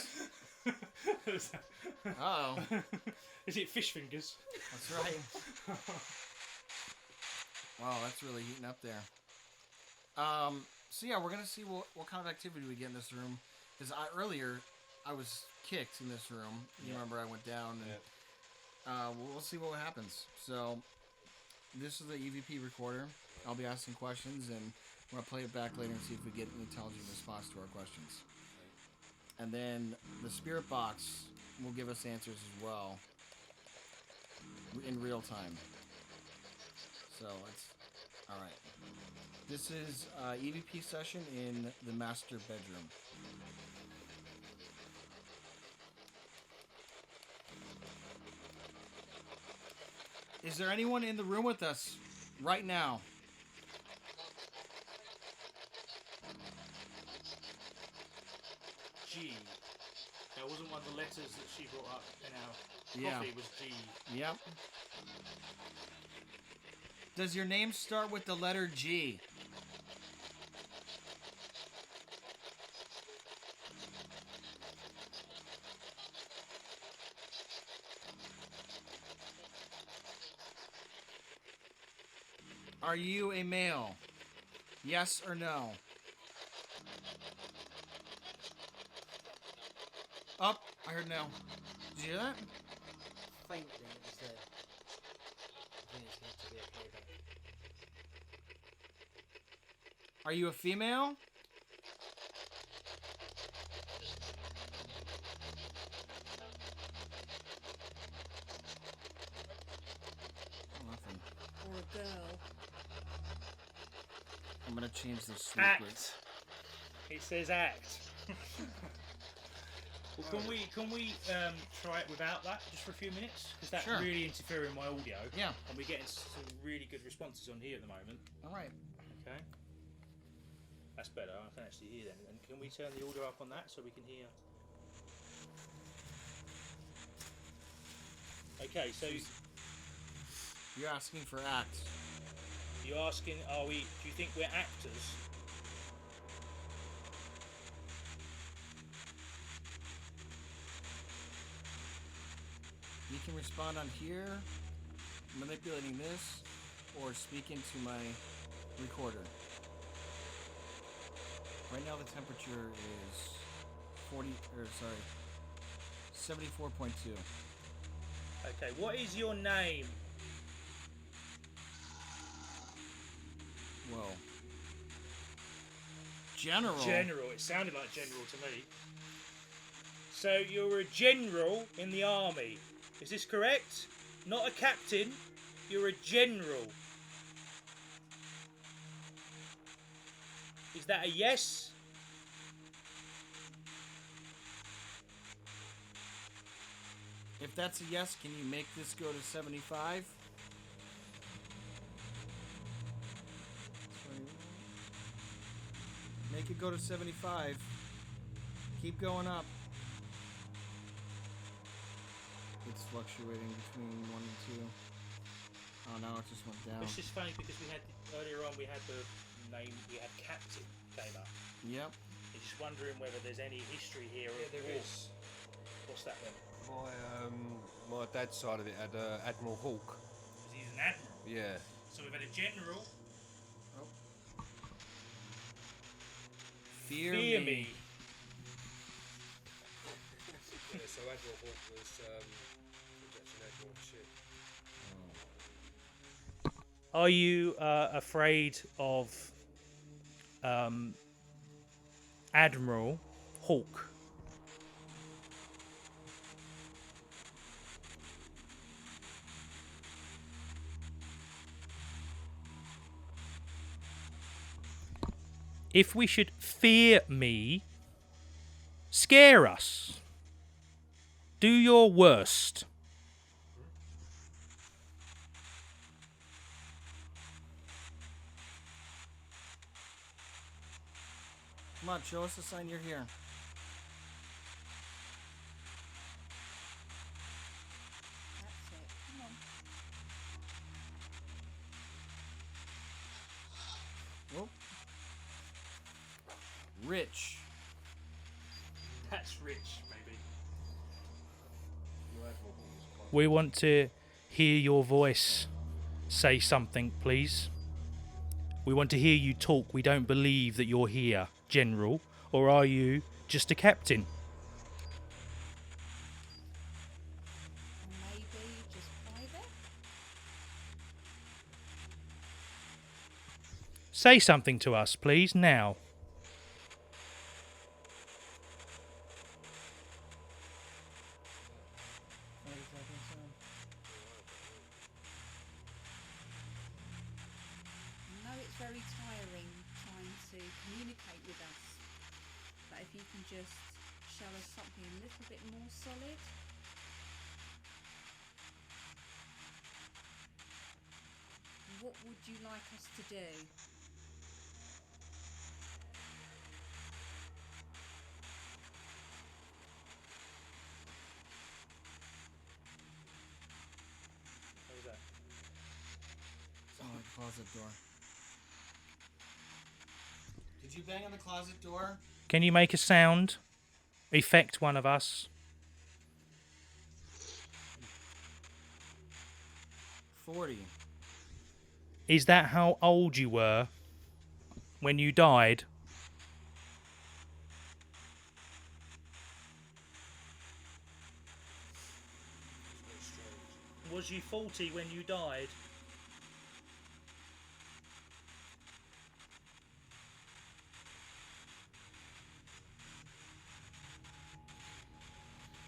Uh-oh. Is it fish fingers? That's right. Wow, that's really heating up there. So yeah, we're gonna see what kind of activity we get in this room. Because earlier, I was kicked in this room. You remember I went down, and we'll see what happens. So, this is the EVP recorder. I'll be asking questions, and we're gonna play it back later and see if we get an intelligent response to our questions. And then the spirit box will give us answers as well in real time. So it's all right. This is EVP session in the master bedroom. Is there anyone in the room with us right now? G. That wasn't one of the letters that she brought up in our coffee, was G. Yep. Does your name start with the letter G? Are you a male? Yes or no? Up. I heard no. Did you hear that? Faintly, it was there. I think it's going to be a playback. Are you a female? Nothing. Or a girl. I'm gonna change this sleep rate. Act. It says act. Well, can we try it without that just for a few minutes? Because that's Sure. really interfering with my audio. Yeah. And we're getting some really good responses on here at the moment. All right. Okay. That's better. I can actually hear them. And can we turn the audio up on that so we can hear? Okay, so You're asking for act. you're asking, do you think we're actors? You can respond on here, manipulating this, or speak into my recorder. Right now the temperature is 74.2. Okay, what is your name? Whoa. General. General. It sounded like general to me. So you're a general in the army. Is this correct? Not a captain. You're a general. Is that a yes? If that's a yes, can you make this go to 75? Make it go to 75. Keep going up. It's fluctuating between 1 and 2. Oh, now it just went down. It's just funny because earlier on we had the name, we had captain came up. Yep. I'm just wondering whether there's any history here. Yeah, there is. What's that then? My dad's side of it had Admiral Hawke. He's an admiral. Yeah. So we've had a general. Fear me. Yeah, so Admiral Hawke was actually an admiral ship. Are you afraid of Admiral Hawke? If we should fear me, scare us. Do your worst. Come on, show us the sign you're here. Rich. That's rich, maybe. We want to hear your voice. Say something, please. We want to hear you talk. We don't believe that you're here, General. Or are you just a captain? Maybe just private? Say something to us, please, now. I know it's very tiring trying to communicate with us, but if you can just show us something a little bit more solid. What would you like us to do? What was that? Oh, the closet door. Did you bang on the closet door? Can you make a sound? Effect one of us. 40. Is that how old you were when you died? Was you 40 when you died?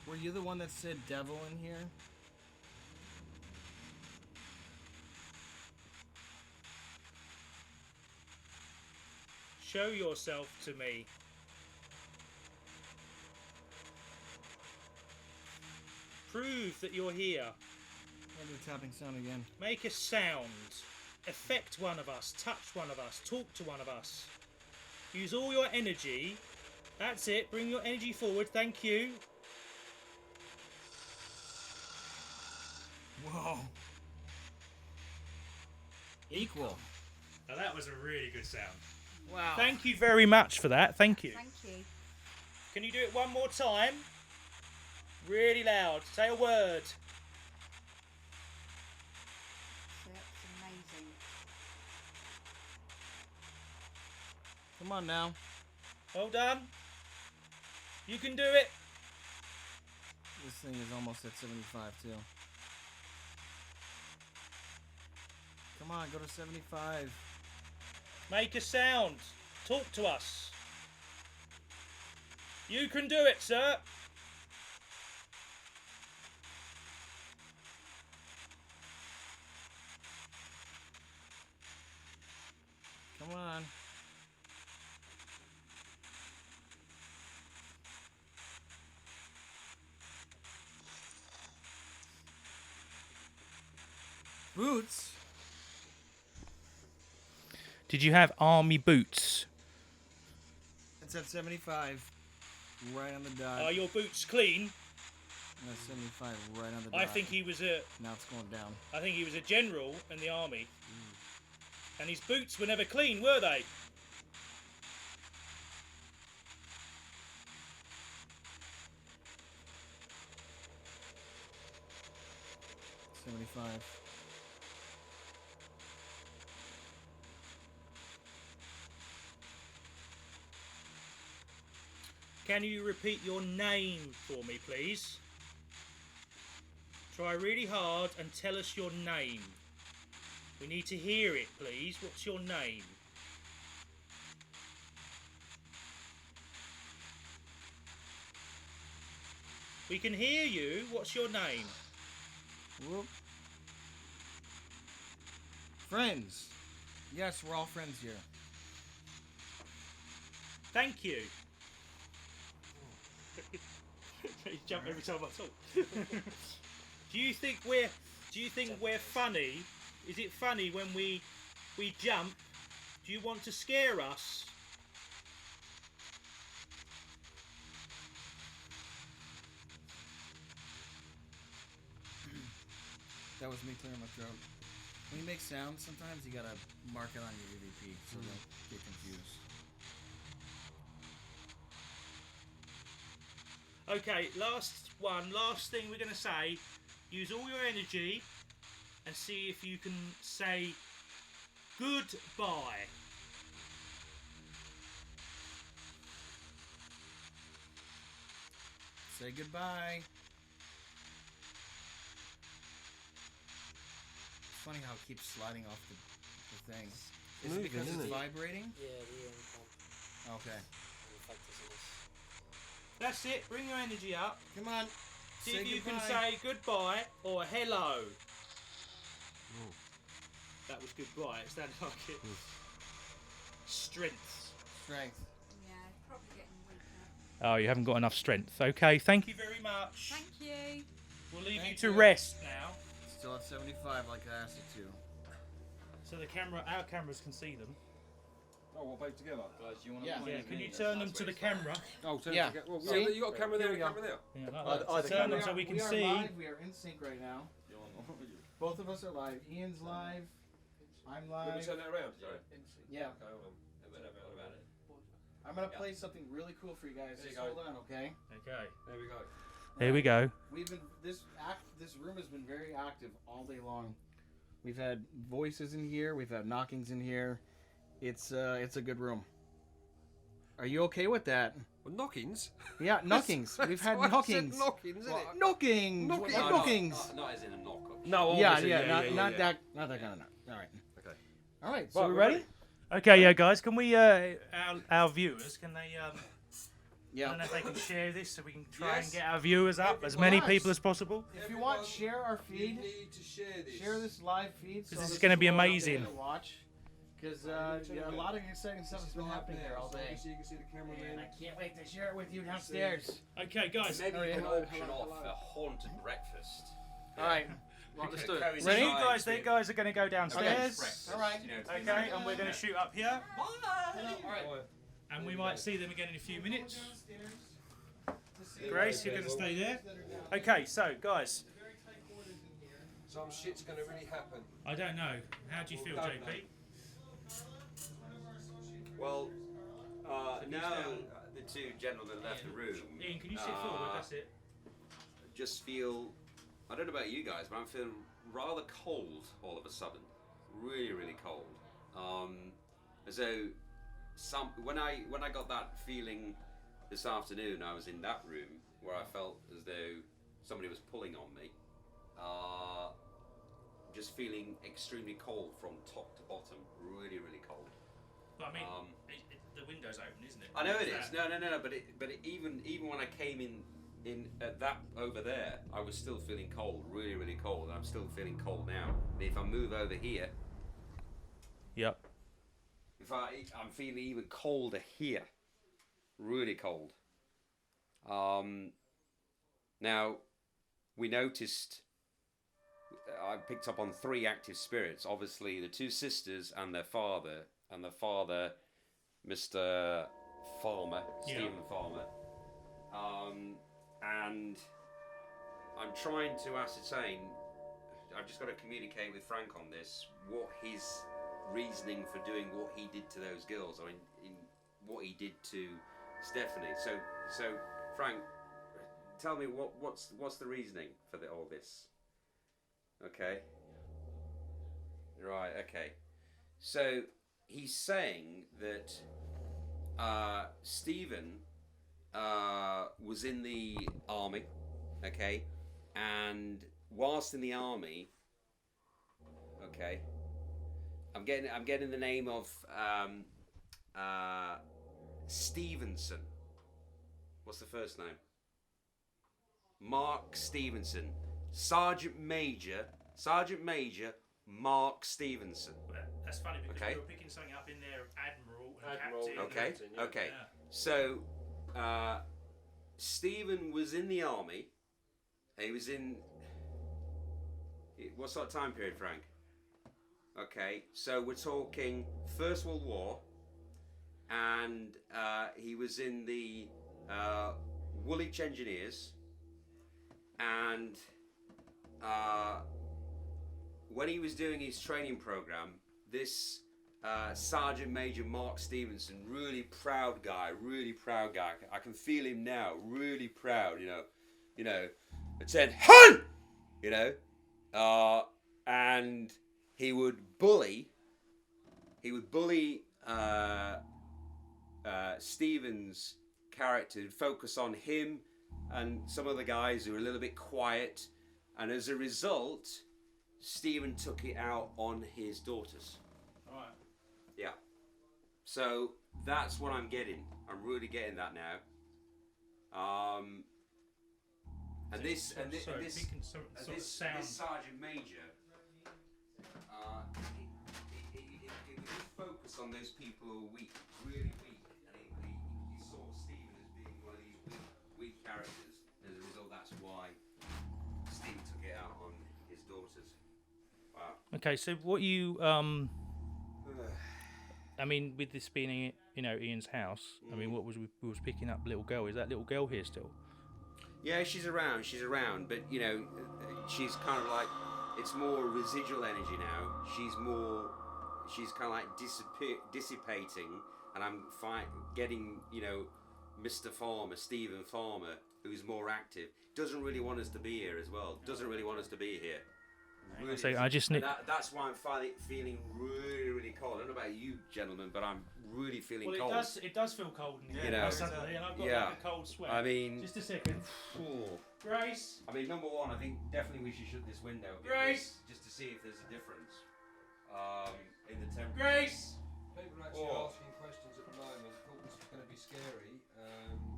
Were you the one that said devil in here? Show yourself to me. Prove that you're here. I'll do the tapping sound again. Make a sound. Affect one of us. Touch one of us. Talk to one of us. Use all your energy. That's it. Bring your energy forward. Thank you. Whoa. Equal. Now that was a really good sound. Wow. Thank you very much for that. Thank you. Thank you. Can you do it one more time? Really loud. Say a word. That's amazing. Come on now. Well done. You can do it. This thing is almost at 75 too. Come on, go to 75. Make a sound. Talk to us. You can do it, sir. Come on. Boots? Did you have army boots? It's at 75. Right on the dot. Are your boots clean? That's 75 right on the dot. I think he was a. Now it's going down. I think he was a general in the army. And his boots were never clean, were they? $75. Can you repeat your name for me, please? Try really hard and tell us your name. We need to hear it, please. What's your name? We can hear you. What's your name? Whoop. Friends. Yes, we're all friends here. Thank you. You jump every time I talk. Do you think we're funny? Is it funny when we jump? Do you want to scare us? That was me clearing my throat. When you make sounds, sometimes you gotta mark it on your EVP so don't get confused. Okay, last thing we're going to say. Use all your energy and see if you can say goodbye. Say goodbye. It's funny how it keeps sliding off the thing. Is it because it's vibrating? Yeah, the pump. Okay. That's it. Bring your energy up. Come on. See say if you goodbye. can say goodbye or hello. That was goodbye. It sounded like it. Strength. Strength. Yeah, probably getting weaker. Oh, you haven't got enough strength. Okay, thank you very much. Thank you. We'll leave Thank you to you. rest now. Still at 75 like I asked it to. So our cameras can see them. Oh, what, both together? Guys, you want to Yeah. Yeah, can you turn them to the camera? Oh, turn Yeah. it together. Well, See? yeah, you got a camera there Here and a we go. camera there. Yeah, like that. Either Turn them camera. so we can we are see. live. We are in sync right now. Both of us are live. Ian's live. I'm Let me live. turn that around. Sorry. Yeah. Okay, hold on. What about it? I'm gonna play something really cool for you guys. There you Just go. hold on, okay? Okay. There we go. Here we go. We've been this room has been very active all day long. We've had voices in here. We've had knockings in here. It's a good room. Are you okay with that? Well, knockings? Yeah, knockings. We've had That's why I said knockings. knockings, isn't it? Knockings. Knockings. What knockings. Not as in a knock up. No, Yeah, obviously, not yeah. that kind of knock. All right. Okay. All right. So Right, we we're ready? ready. Okay, yeah, guys. Can we our viewers? Can they? I Yeah. don't know if they can share this so we can try and Yes. get our viewers up, as many Guys. people as possible. If you want, share our You feed. need to share this. Share this live feed. So This is other gonna be people are amazing. able to watch. Because a lot of exciting stuff has been happening here all day. So you can see the camera And I man. can't wait to share it with you downstairs. Okay, guys. Maybe Oh, you yeah. can auction off a haunted breakfast. All right. Right, let's To do it. coincide So you guys, with guys are going to go downstairs. breakfast, All right. you know, to be Okay, and we're going to shoot up here, All right. and we might see them again in a few minutes. Grace, you're going to stay there. Okay, so guys, Some shit's going to really happen. I don't know. How do you feel, Don't JP? Well, now the two gentlemen left the room. Ian, can you sit forward? That's it. Just feel, I don't know about you guys, but I'm feeling rather cold all of a sudden. Really, really cold. As though when I got that feeling this afternoon, I was in that room where I felt as though somebody was pulling on me. Just feeling extremely cold from top to bottom. Really, really cold. But I mean, the window's open, isn't it? I know it is. No. But even when I came in at that over there, I was still feeling cold, really, really cold. I'm still feeling cold now. And if I move over here, Yep. I'm feeling even colder here, really cold. Now, we noticed. I picked up on 3 active spirits. Obviously, the 2 sisters and their father, Mr. Farmer, Stephen Farmer. And I'm trying to ascertain, I've just got to communicate with Frank on this, what his reasoning for doing what he did to those girls, or in what he did to Stephanie. So Frank, tell me what's the reasoning for all this? Okay. Right, okay. So he's saying that Stephen was in the army, okay, and whilst in the army, okay, I'm getting the name of Stevenson. What's the first name? Mark Stevenson, Sergeant Major Mark Stevenson. Well, that's funny because Okay. we were picking something up in there of Admiral and Admiral, Captain. Okay, Captain, yeah. okay. Yeah. So, Stephen was in the army. He was in. What sort of time period, Frank? Okay, so we're talking First World War, and he was in the Woolwich Engineers, and when he was doing his training program, this Sergeant Major Mark Stevenson, really proud guy. I can feel him now, really proud. It said "Hun," and he would bully Stephen's character, focus on him and some of the guys who were a little bit quiet, and as a result, Stephen took it out on his daughters. Right. Yeah. So that's what I'm getting. I'm really getting that now. This Sergeant Major, he was focused on those people who are weak, really weak, and he saw Stephen as being one of these weak characters. As a result, that's why Stephen took it out on his daughters. Wow. Okay, so what you I mean, with this being Ian's house, I mean, what was we was picking up little girl? Is that little girl here still? Yeah, she's around, but she's kind of like, it's more residual energy now. She's kind of like dissipating, and I'm getting, Mr. Farmer, Stephen Farmer, who's more active, doesn't really want us to be here as well. Doesn't really want us to be here. Really, so I just need. That's why I'm feeling really, really cold. I don't know about you, gentlemen, but I'm really feeling cold. It does feel cold in here. Suddenly, and I've got like a cold sweat. I mean, just a second. Grace. I mean, number one, I think definitely we should shut this window. Grace. Just to see if there's a difference in the temperature. Grace. People are actually asking questions at the moment. Thought this was going to be scary.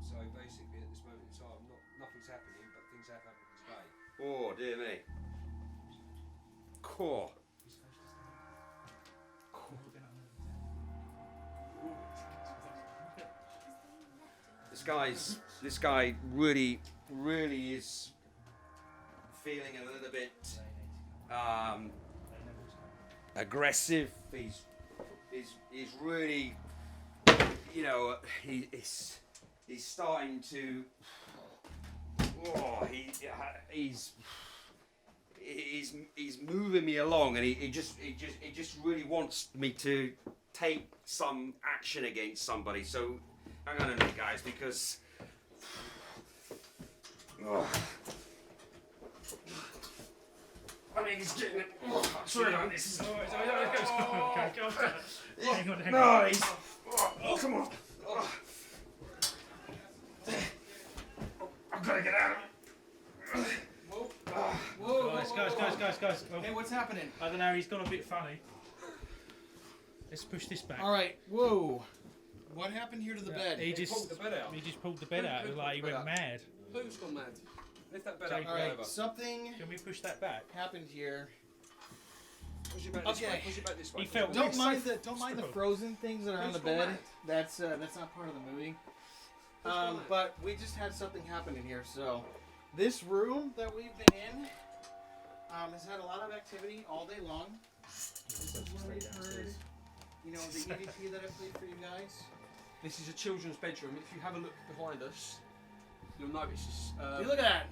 So basically, at this moment in time, nothing's happening, but things have happened today. Oh dear me. Core. This guy really is feeling a little bit aggressive. He's really, he's starting to. Oh, he's moving me along, and he just really wants me to take some action against somebody. So hang on a minute, guys, because I mean, he's getting it. Sorry about this. Hang on. No, he's. Oh, come on. I've got to get out of it. Guys. Hey, what's happening? I don't know, he's gone a bit funny. Let's push this back. Alright, whoa. What happened here to the bed? He pulled the bed out. He just pulled the bed out. It was like he went mad. Who's gone mad? Lift that bed up. Alright, something Can we push that back? happened here. Push it back this way. Push it back this way. He felt Don't mind the frozen things that are on the bed. mad? That's not part of the movie. But we just had something happen in here. So this room that we've been in has had a lot of activity all day long. This is where we've heard, the EVP that I played for you guys. This is a children's bedroom. If you have a look behind us, you'll notice You look at that.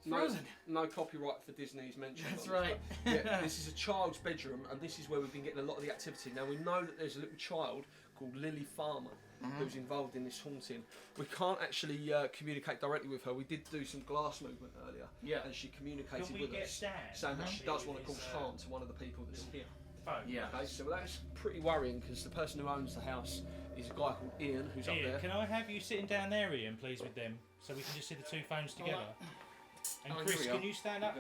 Frozen. No copyright for Disney's mentioned. That's right. Yeah, this is a child's bedroom, and this is where we've been getting a lot of the activity. Now we know that there's a little child called Lily Farmer who's involved in this haunting. We can't actually communicate directly with her. We did do some glass movement earlier, and she communicated with us, saying that she does want to cause harm to one of the people that's here. Yeah. Okay, so that's pretty worrying because the person who owns the house is a guy called Ian, who's up there. Can I have you sitting down there, Ian, please, with them, so we can just see the two phones together? And Chris, can you stand up?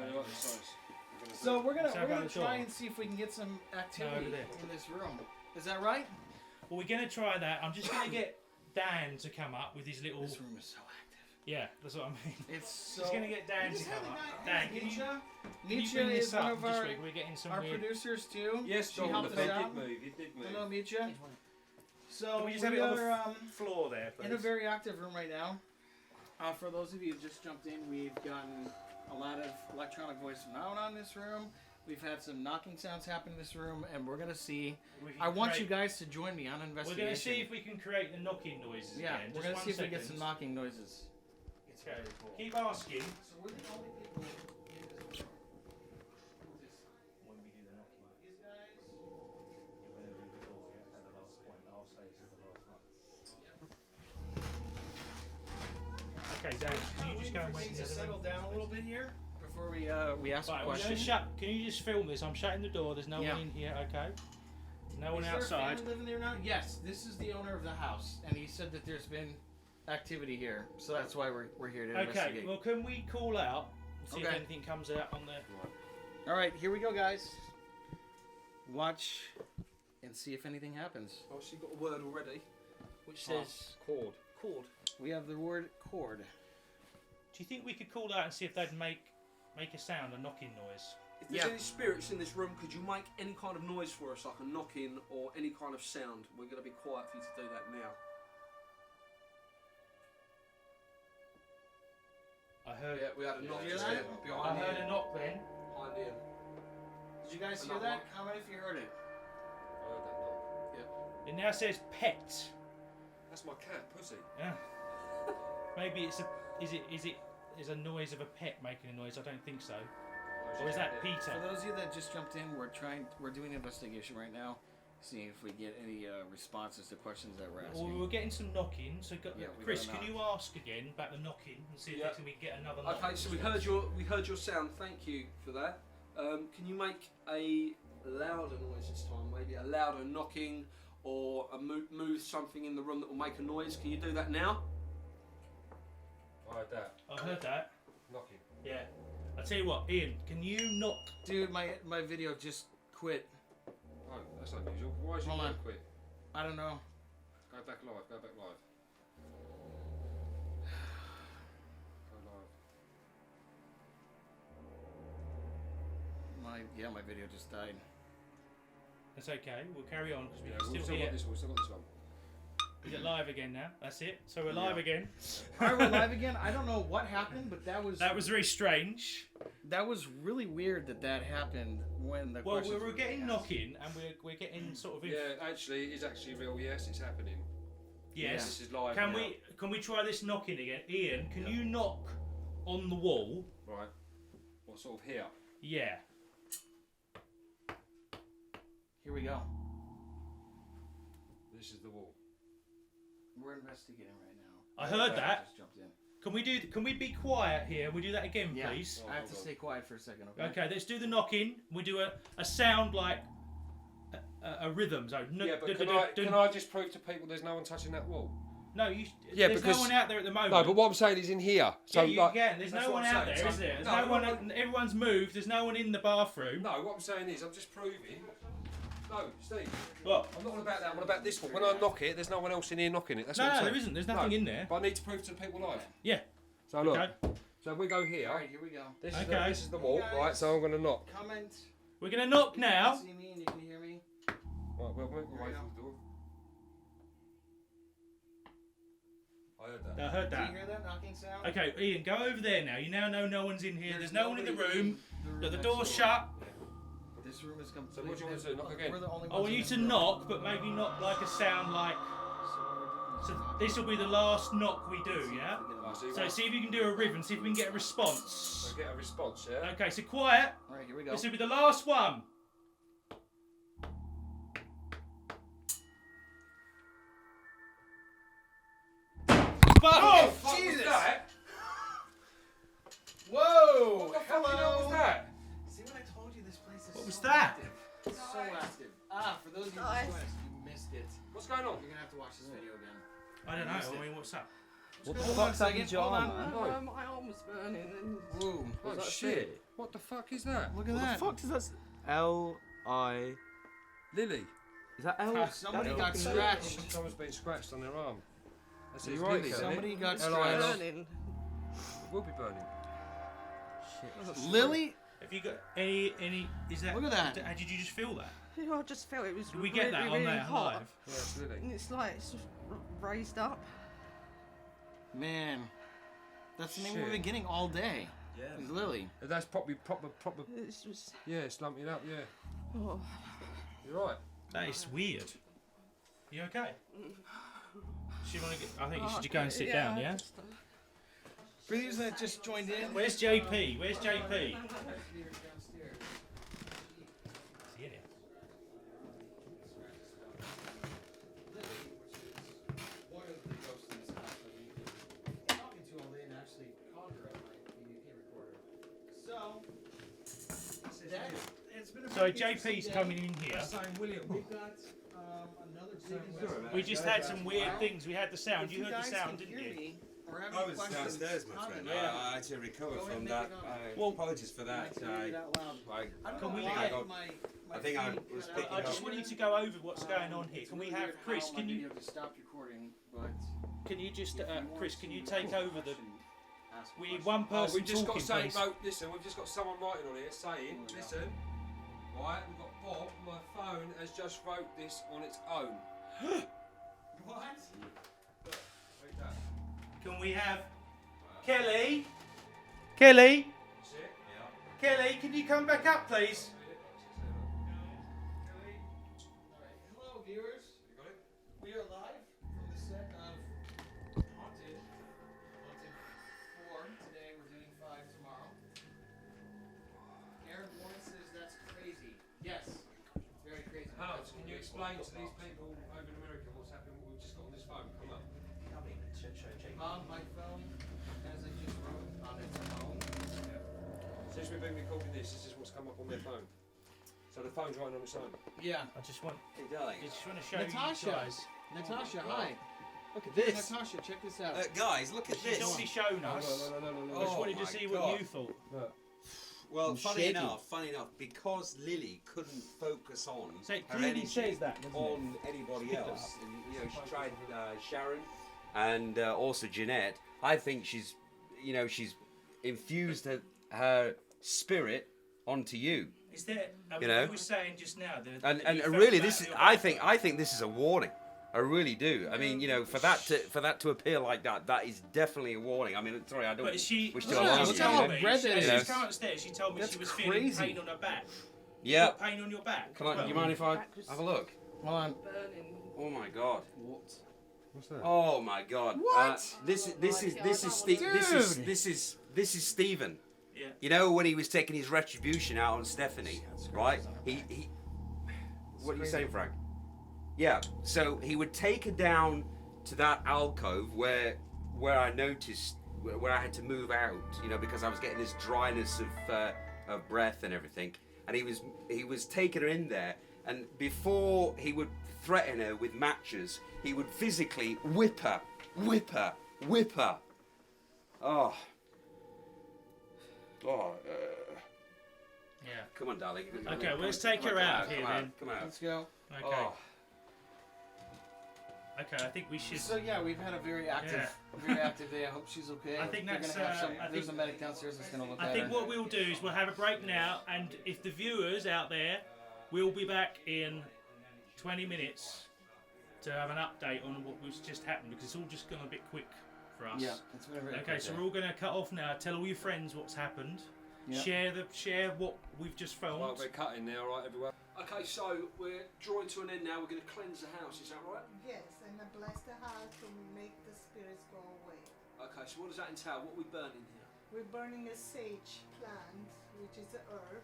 So we're gonna the try door. and see if we can get some activity over there. in this room. Is that right? Well, we're going to try that. I'm just going to get Dan to come up with his little... This room is so active. Yeah, that's what I mean. It's so... Just going to get Dan to come up. Dan, can you Mitya bring is this one up? of our We're getting some our weird... producers too. Yes, she John, helped the us bed out. did move. It did move. Hello, Mitya. So Can we just have it we on the are floor there, please? in a very active room right now. For those of you who just jumped in, we've gotten a lot of electronic voice phenomena in this room. We've had some knocking sounds happen in this room, and we're gonna see. I want you guys to join me on an investigation. We're going to see if we can create the knocking noises Yeah, again. we're Just gonna see if we get 1 some knocking noises. Okay. Keep asking. So we're the only people in this room. When we do the knocking. These guys. Okay, Dan, can you just go and wait in the other settle room? down a little bit here before we ask Right, a well, question. just shut. Can you just film this? I'm shutting the door. There's no Yeah. one in here. Okay. No one Is there a outside. family living there now? Yes, this is the owner of the house, and he said that there's been activity here, so that's why we're here to Okay. investigate. Well, can we call out and see if Okay. anything comes out on the? All right, here we go, guys. Watch and see if anything happens. Oh, she got a word already, which says Cord. cord. We have the word cord. Do you think we could call out and see if they'd make a sound, a knocking noise? If there's Yeah. any spirits in this room, could you make any kind of noise for us, like a knocking or any kind of sound? We're going to be quiet for you to do that now. I heard. Yeah, we had a knock hear just that? then, I behind heard Ian. a knock then. Behind Ian. Did you guys hear Another that? one. Comment if you heard it. I heard that knock. It now says pet. That's my cat, Pussy. Yeah. Maybe it's a. Is a noise of a pet making a noise? I don't think so. Or is that Peter? For those of you that just jumped in, we're doing an investigation right now, seeing if we get any responses to questions that we're Well, asking. we're getting some knocking. So, Yeah, we Chris, got a can knock. you ask again about the knocking and see if Yeah. we can get another knock? Okay, so we heard your sound. Thank you for that. Can you make a louder noise this time? Maybe a louder knocking or a move something in the room that will make a noise. Can you do that now? I heard that. I heard that. Knocking. Yeah. I tell you what, Ian, can you knock? Dude, my video just quit. Oh, that's unusual. Why is your Hold on. mic quit? I don't know. Go back live. Go back live. Go live. My video just died. That's okay. We'll carry on because we Yeah, can we've still still hear. got this one. We've still got this one. Is it live again now? That's it. So we're live again. Alright, we're live again. I don't know what happened, but that was very strange. that was really weird that happened when the Well, we questions were getting asked. knocking, and we're getting sort of. Yeah, actually, it's actually real. Yes, it's happening. Yes. This is live Can now. we try this knocking again, Ian? Can you knock on the wall? Right. What sort of here? Yeah. Here we go. This is the wall. We're investigating right now. I heard that. Just jumped in. Can we be quiet here? We do that again, Yeah. please. I have to stay quiet for a second, okay? Okay, let's do the knocking. We do a sound like a rhythm. So Yeah, but can I just prove to people there's no one touching that wall? No, you. Yeah, there's because no one out there at the moment. No, but what I'm saying is in here. So yeah, you like, can. There's that's no what one I'm out saying. there, So- is there? There's no, no one. Everyone's moved. There's no one in the bathroom. No, what I'm saying is I'm just proving. No, Steve. What? I'm not on about that. I'm on about this one. When I knock it, there's no one else in here knocking it. That's No, what I'm no, saying. there isn't. There's nothing in there. But I need to prove to the people live. Yeah. So look. Okay. So we go here. Alright, here we go. This is Okay. this is the wall, right? So I'm going to knock. Comment. We're gonna knock You now. can see me and you can hear me. Right, well, we'll wait Here we for the door. I heard that. I heard Did you that. hear that knocking sound? Okay, Ian, go over there now. You now know no one's in here. There's no one in the nobody room. The next door's door. shut. This room is So completely. what do you want to do? Knock again? We're the only I want ones you in to this room. knock, but maybe not like a sound like. So this will be the last knock we do, yeah? Right, so you So want see if you can do a rhythm, see if we can get a to response. get a response, yeah? Okay, so quiet. Alright, here we go. This will be the last one. Oh, fuck Jesus! was that? Whoa! What the fuck was that? See what I told you? This place is What was so that? active. It's so active. For those of you Guys. who missed, you missed it. What's going on? You're gonna have to watch this video again. I don't know. I mean, what's up? What the fuck's happening to your arm, man? My arm was burning and Whoa! Oh shit. What the fuck is that? Look at that. does that? L-I... Lily. Is that L? Somebody that got L? scratched. Someone's been scratched on their arm. That's Are it, you it's right, Lily, Phil? isn't it? Somebody got L-I-L. scratched. burning. It will be burning. Lily? Have you got any? Is that? Look at that. How did you just feel that? You know, I just felt it was Did we get that on really there hot. live? Yeah, it's Lily. And it's like it's just raised up. Man. That's the name Shit. we've been getting all day. Yeah. Is Lily. That's proper. It's just Yeah, it's lumping it up. Yeah, oh. you're right. That is weird. You okay? She wanna get, I think you should go and sit down, yeah? For those that just joined in. Where's JP? Where's JP? Is he in here? So JP's coming in here. William. We've got another We just had some weird things. We had the sound. You heard the sound, didn't you? I was downstairs, my friend. I had to recover from that. Apologies for that. I think I was picking I just up. want you to go over what's going on here. Can we have Chris? Can you? Stop recording, but Can you just, Chris? Can you take over the? We need one person we've just talking, got saying, please. vote. Listen, we've just got someone writing on here saying, listen, right? We've got Bob. My phone has just wrote this on its own. what? Read that. Can we have Kelly? Kelly? That's it. Kelly, can you come back up, please? Hello, viewers. You got it? We are live from the set of Haunted 4 today. We're doing 5 tomorrow. Aaron Warren says that's crazy. Yes, it's very crazy. Hans, can you explain to these people over in America what's happening? What we've just got on this phone. Come up. On my phone, as I just wrote on its own. Since we've been recording this is what's come up on their phone. So the phone's writing on its own. Yeah. I just want. Hey, darling. I just want to show Natasha. you guys. Natasha, hi. Look at Hey, this. Natasha, check this out. Guys, look at She's this. already shown us. I just wanted to see what you thought. Well, funny Shaggy. enough, because Lily couldn't focus on So it her clearly energy says that, doesn't it? on anybody else. And, you know, she tried Sharon and also Jeanette. I think she's infused her spirit onto you. Is there? You know? You were saying just now. And you felt really, that this is. your I background. think this is a warning. I really do. I mean, you know, for that to appear like that is definitely a warning. I mean, sorry, I don't But she, wish she to alarm told you. me, red that as is. she's come upstairs, she told me That's she was crazy. feeling pain on her back. You Yeah. got pain on your back. Can I? as Do you well? mind if I have a look? Hold on. Oh my God. What? What's that? Oh my God. What? This is Stephen. Yeah. You know when he was taking his retribution out on Stephanie, right? He what are you saying, Frank? Yeah. So he would take her down to that alcove where I noticed where I had to move out, you know, because I was getting this dryness of breath and everything. And he was taking her in there, and before he would threaten her with matches, he would physically whip her. Oh. Yeah. Come on, darling. Okay, well, let's take her out here then. Come out. Let's go. Okay. Oh. Okay, I think we should. So yeah, we've had a very active day. I hope she's okay. I think We're that's, gonna have some, I there's think- a medic downstairs that's gonna look I at think her. what we'll do is we'll have a break now, and if the viewers out there, we'll be back in 20 minutes to have an update on what was just happened, because it's all just gone a bit quick for us. Yeah, it's been a very Okay, quick so day. we're all going to cut off now. Tell all your friends what's happened. Yeah. Share what we've just filmed. Right, we're cutting now, right, everyone? Okay, so we're drawing to an end now. We're going to cleanse the house, is that right? Yes, and I bless the house to make the spirits go away. Okay, so what does that entail? What are we burning here? We're burning a sage plant, which is the herb,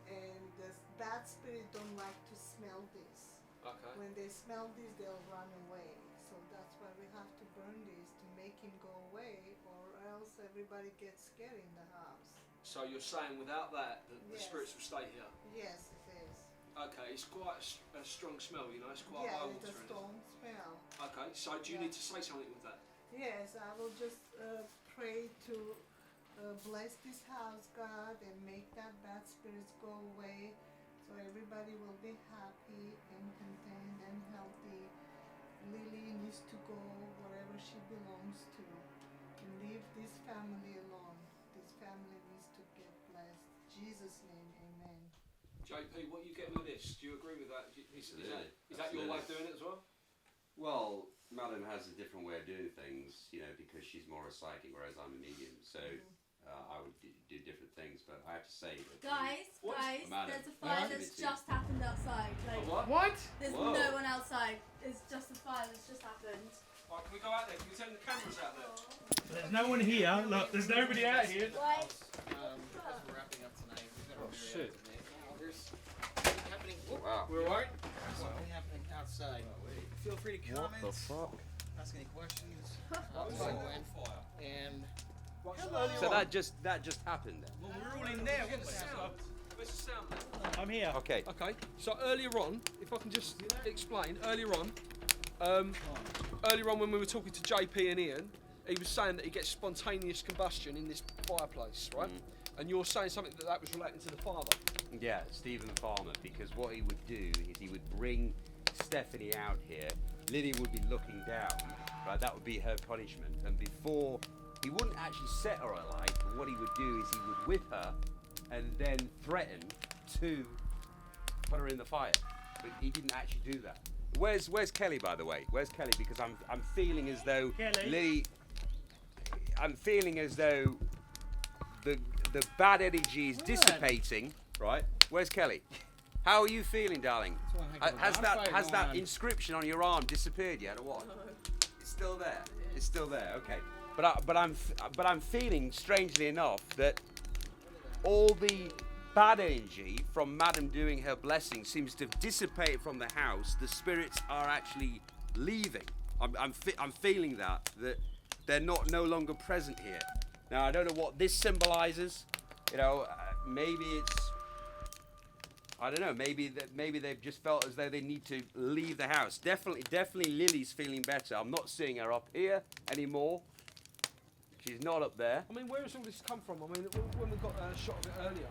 and the bad spirit don't like to smell this. Okay. When they smell this, they'll run away. So that's why we have to burn this to make him go away, or else everybody gets scared in the house. So you're saying without that, the Yes. spirits will stay here? Yes, it is. Okay, it's quite a strong smell, you know, it's quite Yeah, old. it's a strong smell. Okay, so do you need to say something with that? Yes, I will just pray to bless this house, God, and make that bad spirits go away, so everybody will be happy and content and healthy. Lily needs to go wherever she belongs to, and leave this family alone. This family needs to get blessed. In Jesus' name, amen. JP, what are you getting with this? Do you agree with that? Is that your way of doing it as well? Well, Madam has a different way of doing things, you know, because she's more a psychic, whereas I'm a medium. So I would do different things, but I have to say that Guys, Madam, there's a fire that's just happened outside. Like, What? There's Whoa. no one outside. It's just a fire that's just happened. Right, can we go out there? Can we turn the cameras out there? There's no one here. Look, there's nobody out here. Why? Because we're wrapping up tonight. We've got a very shit. active day. Now, there's something happening. Wow. We're what? Something happening outside. Feel free to comment. Ask any questions. Outside when. And So that just happened then. Well, we're all in there. What the hell? Where's the sound man? I'm here. Okay. Okay, so earlier on, if I can just explain, earlier on when we were talking to JP and Ian, he was saying that he gets spontaneous combustion in this fireplace, right? And you're saying something that was relating to the father. Yeah, Stephen Farmer, because what he would do is he would bring Stephanie out here. Lily would be looking down, right? That would be her punishment. And before, he wouldn't actually set her alight, but what he would do is he would whip her and then threaten to put her in the fire. But he didn't actually do that. Where's Kelly, by the way? Where's Kelly? Because I'm feeling as though Lily. I'm feeling as though the bad energy is dissipating. Right? Where's Kelly? How are you feeling, darling? Has that inscription on your arm disappeared yet, or what? It's still there. It's still there. Okay. But I'm feeling, strangely enough, that all the bad energy from Madam doing her blessing seems to have dissipated from the house. The spirits are actually leaving. I'm feeling that they're no longer present here. Now I don't know what this symbolizes. You know, maybe it's, I don't know. Maybe they've just felt as though they need to leave the house. Definitely Lily's feeling better. I'm not seeing her up here anymore. She's not up there. I mean, where has all this come from? I mean, when we got a shot of it earlier,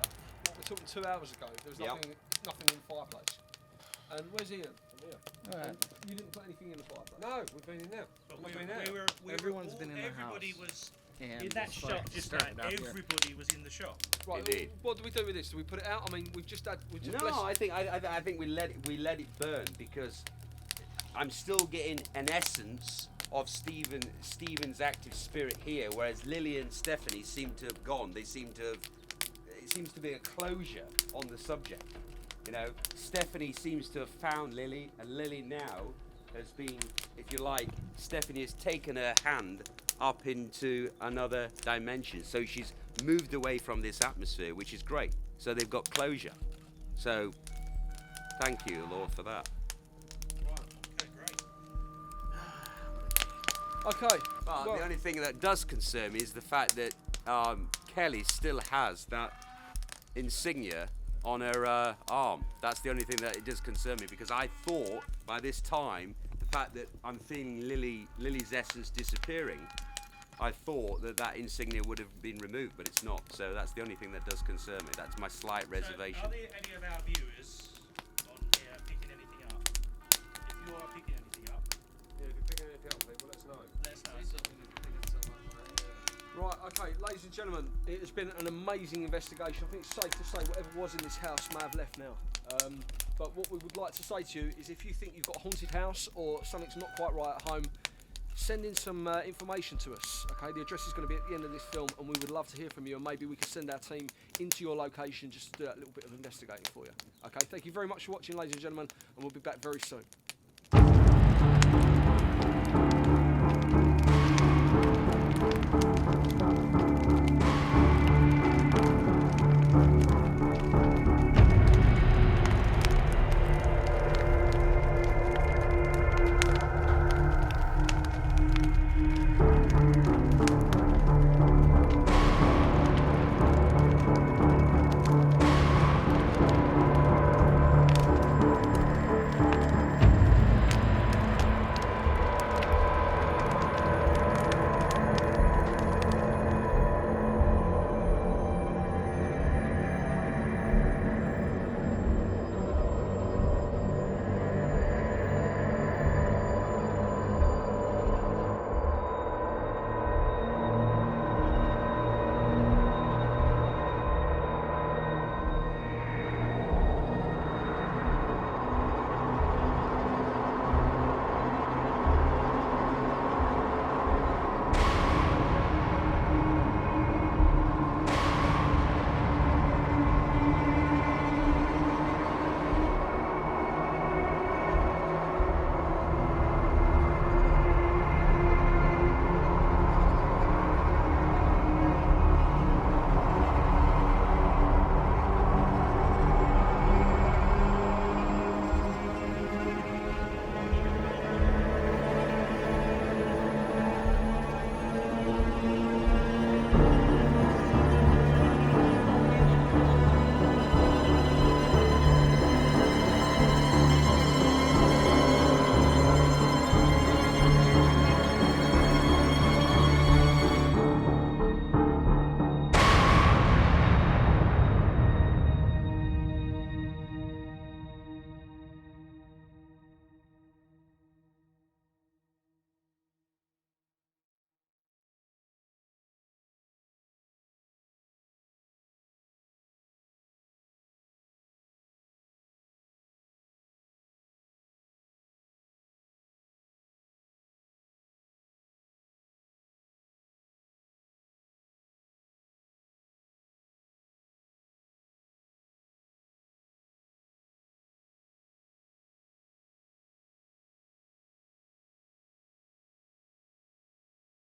we're talking 2 hours ago, there was nothing in the fireplace. And where's Ian? Alright. You didn't put anything in the fireplace? No, we've been in there. Everyone's been in the Everybody house. was And in that it's shop like just starting now. up here. Everybody was in the shop. Right. Indeed. What do we do with this? Do we put it out? I mean, we've just No, blessed. I think we let it burn, because I'm still getting an essence of Stephen's active spirit here, whereas Lily and Stephanie seem to have gone. It seems to be a closure on the subject. You know, Stephanie seems to have found Lily, and Lily now has been, if you like, Stephanie has taken her hand up into another dimension. So she's moved away from this atmosphere, which is great. So they've got closure. So thank you, Lord, for that. Okay. But the only thing that does concern me is the fact that Kelly still has that insignia on her arm. That's the only thing that it does concern me, because I thought by this time, the fact that I'm feeling Lily's essence disappearing, I thought that insignia would have been removed, but it's not. So that's the only thing that does concern me. That's my slight reservation. So are there any of our viewers on here picking anything up? If you are picking anything up, Yeah, if you're picking anything up, people, let us know. let us know. Right, okay, ladies and gentlemen, it has been an amazing investigation. I think it's safe to say whatever was in this house may have left now. But what we would like to say to you is, if you think you've got a haunted house or something's not quite right at home, send in some information to us. Okay, the address is going to be at the end of this film, and we would love to hear from you, and maybe we can send our team into your location just to do a little bit of investigating for you. Okay, thank you very much for watching, ladies and gentlemen, and we'll be back very soon.